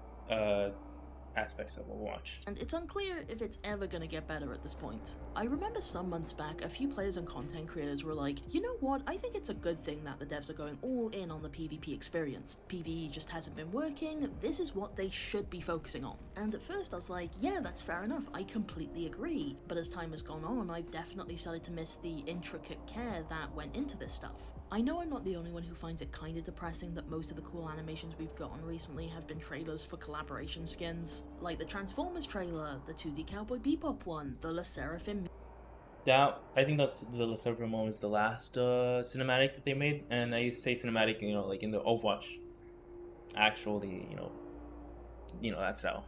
aspects of Overwatch. it's unclear if it's ever gonna get better at this point. I remember some months back, a few players and content creators were like, you know what, I think it's a good thing that the devs are going all in on the PvP experience. PvE just hasn't been working, this is what they should be focusing on. And at first I was like, yeah, that's fair enough, I completely agree. But as time has gone on, I've definitely started to miss the intricate care that went into this stuff. I know I'm not the only one who finds it kinda depressing that most of the cool animations we've gotten recently have been trailers for collaboration skins. Like the Transformers trailer, the 2D Cowboy Bebop one, the Le Seraphim. I think that's the Le Seraphim one was the last cinematic that they made, and I used to say cinematic, like in the Overwatch, actually, that style.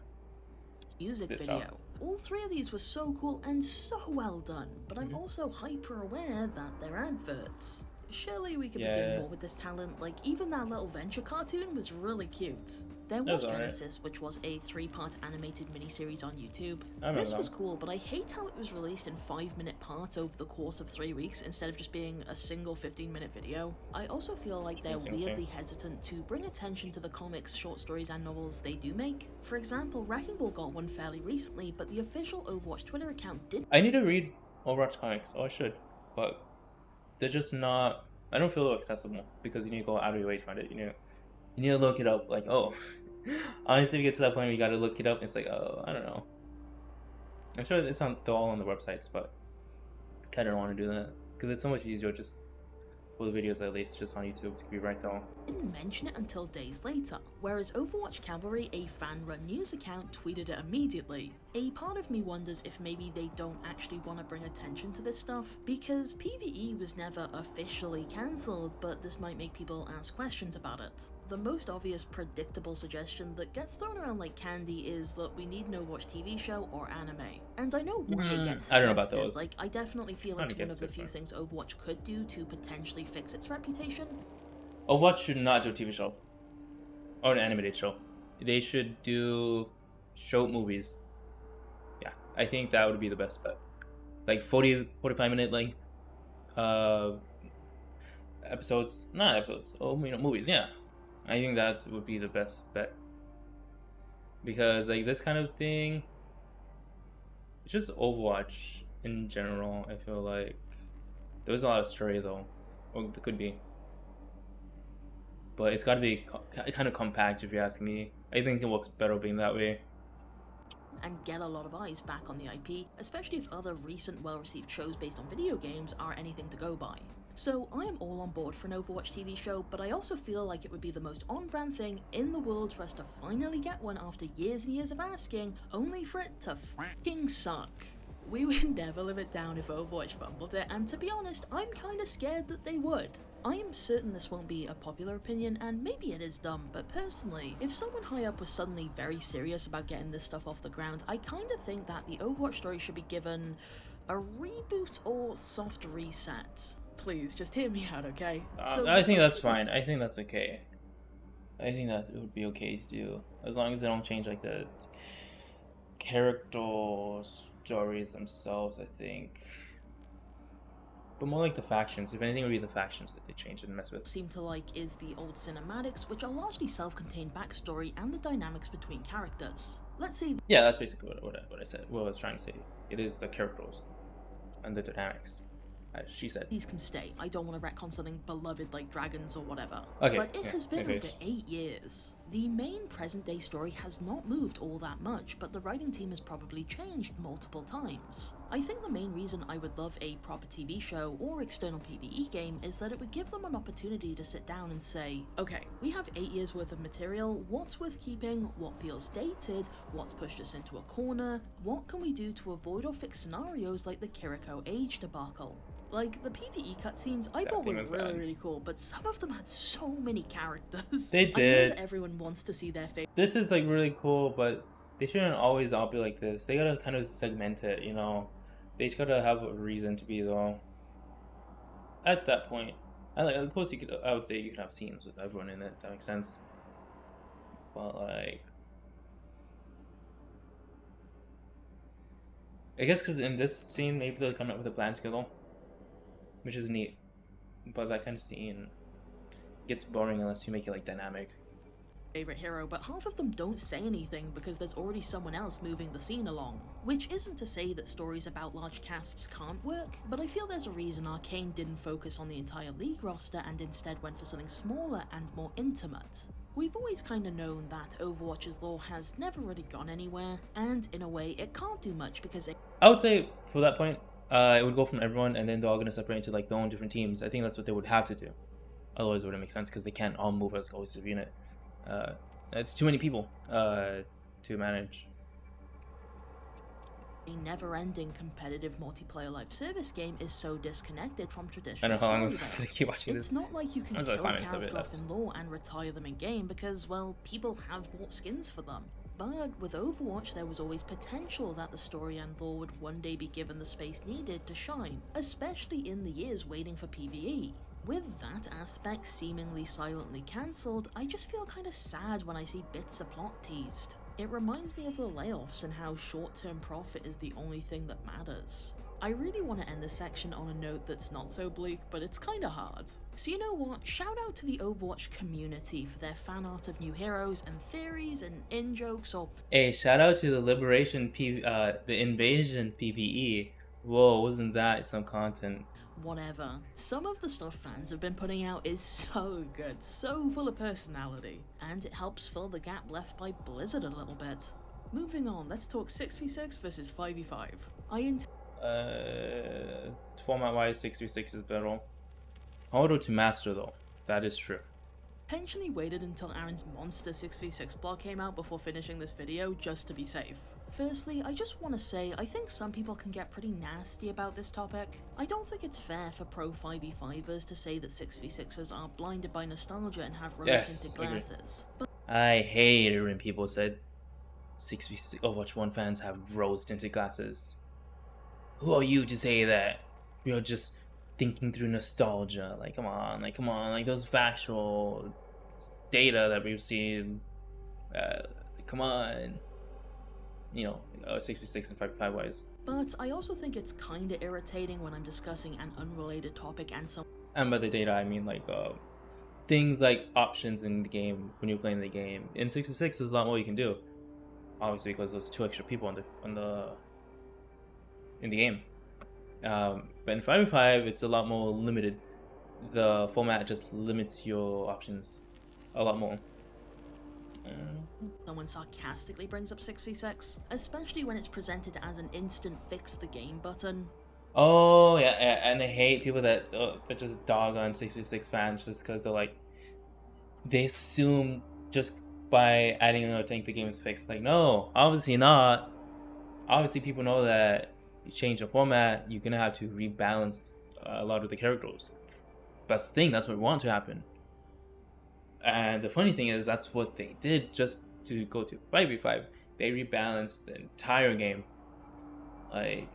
music this video. out. All three of these were so cool and so well done, but I'm also hyper aware that they're adverts. Surely we could be doing more with this talent, like even that little Venture cartoon was really cute. There was Genesis, which was a 3-part animated miniseries on YouTube. This was cool, but I hate how it was released in 5-minute parts over the course of 3 weeks instead of just being a single 15-minute video. I also feel like they're weirdly hesitant to bring attention to the comics, short stories, and novels they do make. For example, Wrecking Ball got one fairly recently, but the official Overwatch Twitter account didn't. I need to read Overwatch comics, I should, but they're just not, I don't feel accessible because you need to go out of your way to find it. You need to look it up, like, oh. Honestly, if you get to that point where you gotta look it up, it's like, oh, I don't know. I'm sure it's they're all on the websites, but I kinda don't want to do that because it's so much easier just for the videos, at least just on YouTube, to be right though. Didn't mention it until days later, whereas Overwatch Cavalry, a fan-run news account, tweeted it immediately. A part of me wonders if maybe they don't actually want to bring attention to this stuff, because PvE was never officially cancelled, but this might make people ask questions about it. The most obvious predictable suggestion that gets thrown around like candy is that we need an Overwatch TV show or anime. And I know why it gets suggested. I don't know about those. Like, I definitely feel it's one of the few things Overwatch could do to potentially fix its reputation. Overwatch should not do a TV show or an animated show. They should do short movies. Yeah, I think that would be the best bet. Like 45-minute length episodes, not episodes, movies. Yeah, I think that would be the best bet, because like this kind of thing, it's just Overwatch in general. I feel like there's a lot of story though, or there could be, but it's got to be kind of compact if you're asking me. I think it works better being that way. And get a lot of eyes back on the IP, especially if other recent well-received shows based on video games are anything to go by. So I am all on board for an Overwatch TV show, but I also feel like it would be the most on-brand thing in the world for us to finally get one after years and years of asking, only for it to f***ing suck. We would never live it down if Overwatch fumbled it, and to be honest, I'm kinda scared that they would. I am certain this won't be a popular opinion, and maybe it is dumb, but personally, if someone high up was suddenly very serious about getting this stuff off the ground, I kinda think that the Overwatch story should be given a reboot or soft reset. Please, just hear me out, okay? I think that's fine. I think that's okay. I think that it would be okay to do, as long as they don't change like the character stories themselves, I think. But more like the factions. If anything, it would be the factions that they change and mess with. Seem to like is the old cinematics, which are largely self-contained backstory and the dynamics between characters. Let's see. Yeah, that's basically what I said. What I was trying to say. It is the characters and the dynamics. As she said. These can stay. I don't want to retcon something beloved like dragons or whatever. Okay. But it has been over 8 years. The main present-day story has not moved all that much, but the writing team has probably changed multiple times. I think the main reason I would love a proper TV show or external PvE game is that it would give them an opportunity to sit down and say, okay, we have 8 years worth of material, what's worth keeping, what feels dated, what's pushed us into a corner, what can we do to avoid or fix scenarios like the Kiriko Age debacle. Like, the PvE cutscenes I thought were really cool, but some of them had so many characters. They did. I know that everyone wants to see their favorite. This is like really cool, but they shouldn't always all be like this. They gotta kind of segment it, you know? They just gotta have a reason to be though. At that point, of course I would say you could have scenes with everyone in it, that makes sense. But like, I guess because in this scene, maybe they'll come up with a plan together, which is neat. But that kind of scene gets boring unless you make it like dynamic. Favorite hero, but half of them don't say anything because there's already someone else moving the scene along. Which isn't to say that stories about large casts can't work, but I feel there's a reason Arcane didn't focus on the entire League roster and instead went for something smaller and more intimate. We've always kind of known that Overwatch's lore has never really gone anywhere, and in a way it can't do much because I would say for that point, it would go from everyone and then they're all going to separate into like their own different teams. I think that's what they would have to do. Otherwise it wouldn't make sense because they can't all move as a cohesive unit. It's too many people to manage. A never-ending competitive multiplayer live service game is so disconnected from traditional I don't know how long story I'm going to keep watching this. It's not like you can There's kill like 5 minutes of it character off left. in lore and retire them in game because, well, people have bought skins for them. But with Overwatch, there was always potential that the story and lore would one day be given the space needed to shine, especially in the years waiting for PvE. With that aspect seemingly silently cancelled, I just feel kinda sad when I see bits of plot teased. It reminds me of the layoffs and how short-term profit is the only thing that matters. I really want to end this section on a note that's not so bleak, but it's kinda hard. So you know what, shout out to the Overwatch community for their fan art of new heroes and theories and in-jokes or... Hey, shout out to the the Invasion PvE. Whoa, wasn't that some content? Whatever. Some of the stuff fans have been putting out is so good, so full of personality, and it helps fill the gap left by Blizzard a little bit. Moving on, let's talk 6v6 versus 5v5. Format-wise, 6v6 is better. Harder to master though, that is true. Intentionally waited until Aaron's monster 6v6 blog came out before finishing this video just to be safe. Firstly, I just want to say I think some people can get pretty nasty about this topic. I don't think it's fair for pro 5v5ers to say that 6v6ers are blinded by nostalgia and have rose-tinted glasses. But I hate it when people said 6v6 Overwatch 1 fans have rose-tinted glasses. Who are you to say that? You're just thinking through nostalgia. Like, come on, like those factual data that we've seen. Come on. You know, 6v6 and 5v5 wise. But I also think it's kinda irritating when I'm discussing an unrelated topic and by the data I mean like things like options in the game when you're playing the game. In 6v6 there's a lot more you can do. Obviously because there's 2 extra people in the game. But in 5v5 it's a lot more limited. The format just limits your options a lot more. Someone sarcastically brings up 6v6, especially when it's presented as an instant fix the game button. Oh yeah, and I hate people that just dog on 6v6 fans just because they're like, they assume just by adding another tank the game is fixed. Like, no, obviously not. Obviously people know that you change the format, you're gonna have to rebalance a lot of the characters. That's the thing, that's what we want to happen. And the funny thing is, that's what they did just to go to 5v5. They rebalanced the entire game. Like,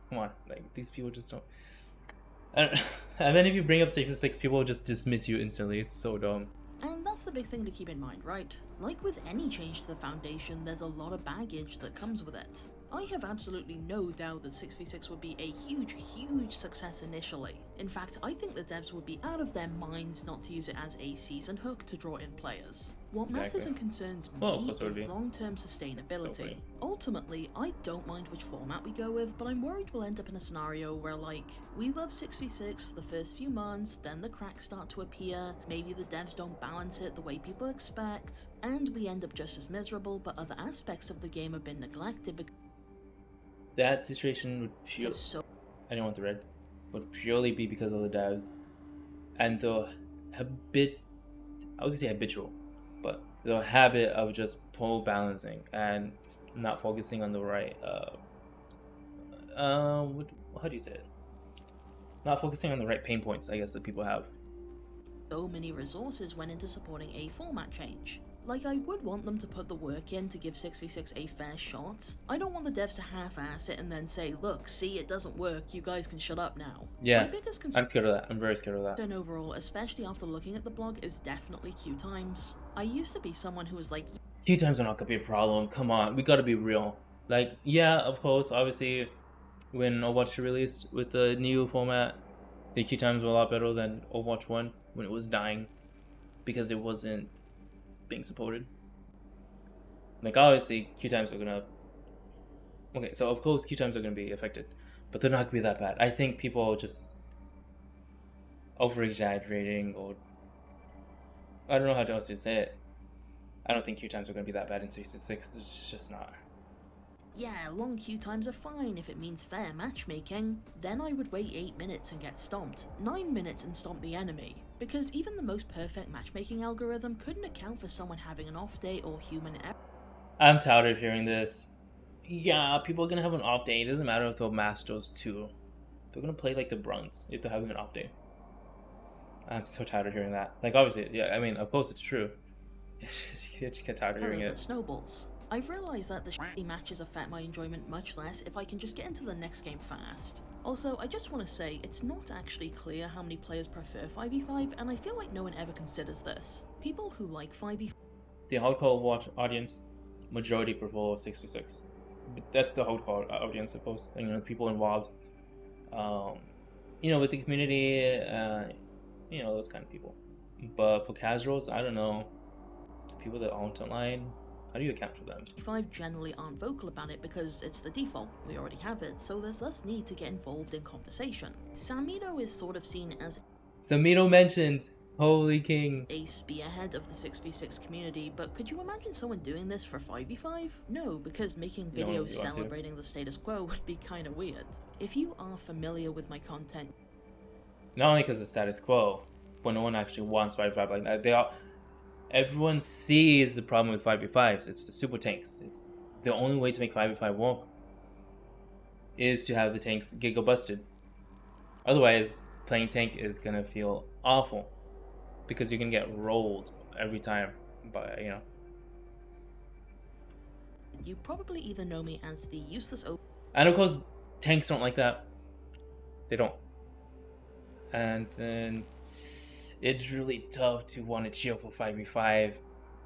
come on, like these people just don't. And then if you bring up 6v6, people just dismiss you instantly. It's so dumb. And that's the big thing to keep in mind, right? Like with any change to the foundation, there's a lot of baggage that comes with it. I have absolutely no doubt that 6v6 would be a huge success initially. In fact, I think the devs would be out of their minds not to use it as a season hook to draw in players. What matters and concerns me is long-term sustainability. Ultimately, I don't mind which format we go with, but I'm worried we'll end up in a scenario where, like, we love 6v6 for the first few months, then the cracks start to appear, maybe the devs don't balance it the way people expect, and we end up just as miserable, but other aspects of the game have been neglected because that situation would purely, I don't want the red, would purely be because of the devs and the I was gonna say habitual, but the habit of just pull balancing and not focusing on the right how do you say it? Not focusing on the right pain points, I guess, that people have. So many resources went into supporting a format change. Like, I would want them to put the work in to give 6v6 a fair shot. I don't want the devs to half-ass it and then say, look, see, it doesn't work, you guys can shut up now. Yeah, I'm scared of that. I'm very scared of that. And overall, especially after looking at the blog, is definitely queue times. I used to be someone who was like, queue times are not gonna be a problem, come on, we gotta be real. Like, yeah, of course, obviously, when Overwatch released with the new format, the queue times were a lot better than Overwatch 1 when it was dying because it wasn't being supported. Like, obviously queue times are gonna, okay, so of course queue times are gonna be affected, but they're not gonna be that bad. I think people are just over exaggerating, or I don't know how else to say it. I don't think queue times are gonna be that bad in 66. It's just not. Yeah, long queue times are fine if it means fair matchmaking. Then I would wait 8 minutes and get stomped, 9 minutes and stomp the enemy. Because even the most perfect matchmaking algorithm couldn't account for someone having an off day or human error. I'm tired of hearing this. Yeah, people are gonna have an off day. It doesn't matter if they're Masters too. They're gonna play like the Bruns if they're having an off day. I'm so tired of hearing that. Like, obviously, yeah, I mean, of course it's true. Just get tired of hearing that it. snowballs. I've realised that the shitty matches affect my enjoyment much less if I can just get into the next game fast. Also, I just want to say, it's not actually clear how many players prefer 5v5, and I feel like no one ever considers this. People who like 5v5... The hardcore watch audience, majority prefer 6v6. That's the hardcore audience, I suppose. You know, people involved. You know, with the community, you know, those kind of people. But for casuals, I don't know. The people that aren't online, how do you account for them? 5 generally aren't vocal about it because it's the default. We already have it, so there's less need to get involved in conversation. Samito is sort of seen as... Samito mentioned! Holy king. A spearhead of the 6v6 community, but could you imagine someone doing this for 5v5? No, because making videos celebrating the status quo would be kinda weird. If you are familiar with my content... Not only because it's status quo, but no one actually wants 5v5 like that. Everyone sees the problem with 5v5s. It's the super tanks. It's the only way to make 5v5 work is to have the tanks giga busted. Otherwise, playing tank is gonna feel awful because you can get rolled every time. But you know, you probably either know me as the useless and of course, tanks don't like that. They don't. And then it's really tough to want to chill for 5v5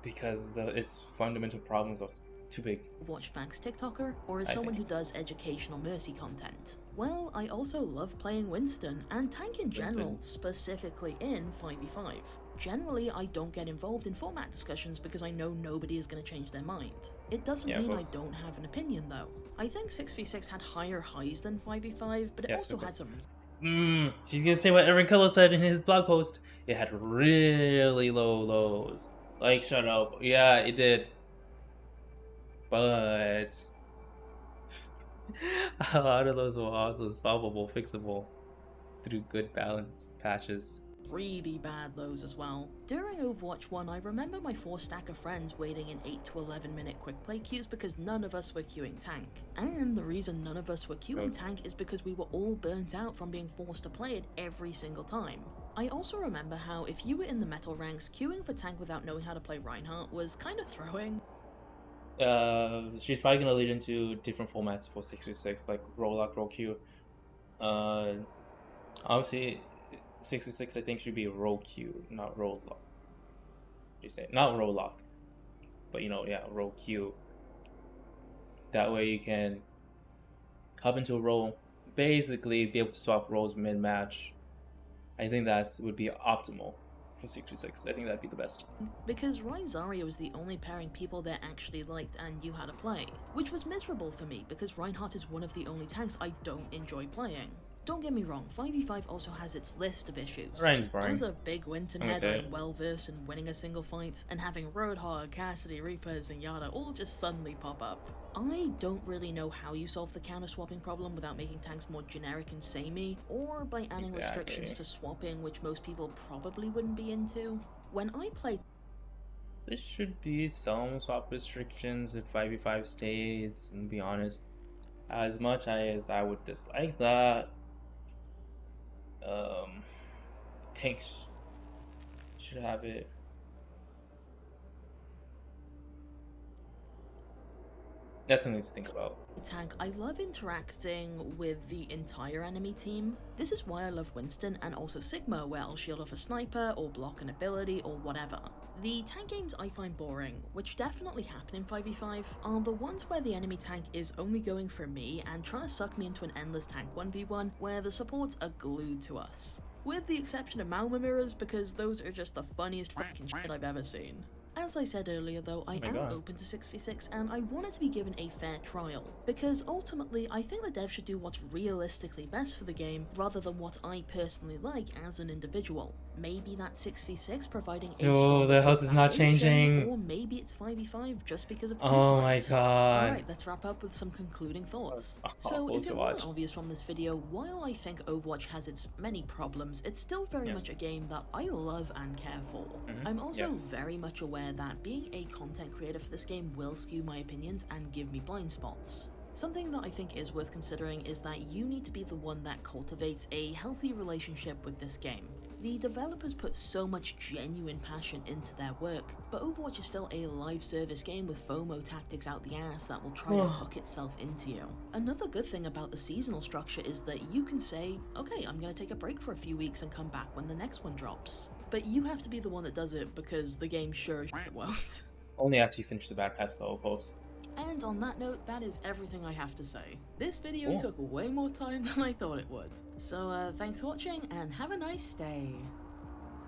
because its fundamental problems are too big. Watch Facts TikToker, or as someone who does educational Mercy content? Well, I also love playing Winston, and tank in general, specifically in 5v5. Generally, I don't get involved in format discussions because I know nobody is going to change their mind. It doesn't mean I don't have an opinion though. I think 6v6 had higher highs than 5v5, but it also had some... She's gonna say what Aaron Cullo said in his blog post. It had really low lows. Like, shut up. Yeah, it did. But a lot of those were also solvable, fixable through good balance patches. Really bad lows as well. During Overwatch 1, I remember my 4 stack of friends waiting in 8 to 11 minute quick play queues because none of us were queuing tank. And the reason none of us were queuing tank is because we were all burnt out from being forced to play it every single time. I also remember how if you were in the metal ranks, queuing for tank without knowing how to play Reinhardt was kind of throwing. She's probably gonna lead into different formats for 6v6, like roll lock, roll queue. Obviously 6v6 I think should be a roll queue, not roll lock. You say not roll lock, but you know, yeah, roll queue. That way you can hop into a role, basically be able to swap roles mid-match. I think that would be optimal for 6v6. I think that'd be the best. Because Ryan Zarya was the only pairing people there actually liked and knew how to play, which was miserable for me because Reinhardt is one of the only tanks I don't enjoy playing. Don't get me wrong, 5v5 also has its list of issues. Ryan's boring. As a big Winton header and well versed in winning a single fight, and having Roadhog, Cassidy, Reapers, and Yada all just suddenly pop up. I don't really know how you solve the counter swapping problem without making tanks more generic and samey, or by adding restrictions to swapping which most people probably wouldn't be into. When I play... There should be some swap restrictions if 5v5 stays, and to be honest, as much as I would dislike that, tanks should have it. That's something to think about. Tank, I love interacting with the entire enemy team. This is why I love Winston and also Sigma, where I'll shield off a sniper or block an ability or whatever. The tank games I find boring, which definitely happen in 5v5, are the ones where the enemy tank is only going for me and trying to suck me into an endless tank 1v1 where the supports are glued to us. With the exception of Malma mirrors, because those are just the funniest fucking shit I've ever seen. As I said earlier though, I am open to 6v6 and I want it to be given a fair trial, because ultimately I think the devs should do what's realistically best for the game rather than what I personally like as an individual. Maybe that's 6v6 providing a oh, the health is not changing. Or maybe it's 5v5 just because of oh my god. Alright, let's wrap up with some concluding thoughts. So if it wasn't obvious from this video, while I think Overwatch has its many problems, it's still very much a game that I love and care for. I'm also very much aware that being a content creator for this game will skew my opinions and give me blind spots. Something that I think is worth considering is that you need to be the one that cultivates a healthy relationship with this game. The developers put so much genuine passion into their work, but Overwatch is still a live service game with FOMO tactics out the ass that will try to hook itself into you. Another good thing about the seasonal structure is that you can say, okay, I'm gonna take a break for a few weeks and come back when the next one drops. But you have to be the one that does it because the game sure as shit won't. Only after you finish the Battle Pass though, post. And on that note, that is everything I have to say. This video took way more time than I thought it would. So thanks for watching and have a nice day.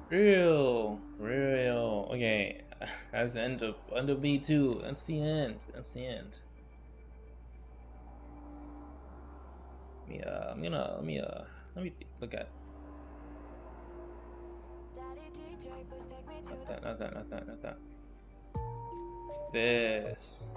Real. Okay, that's the end of B2. That's the end. Let me look at. Not that. This.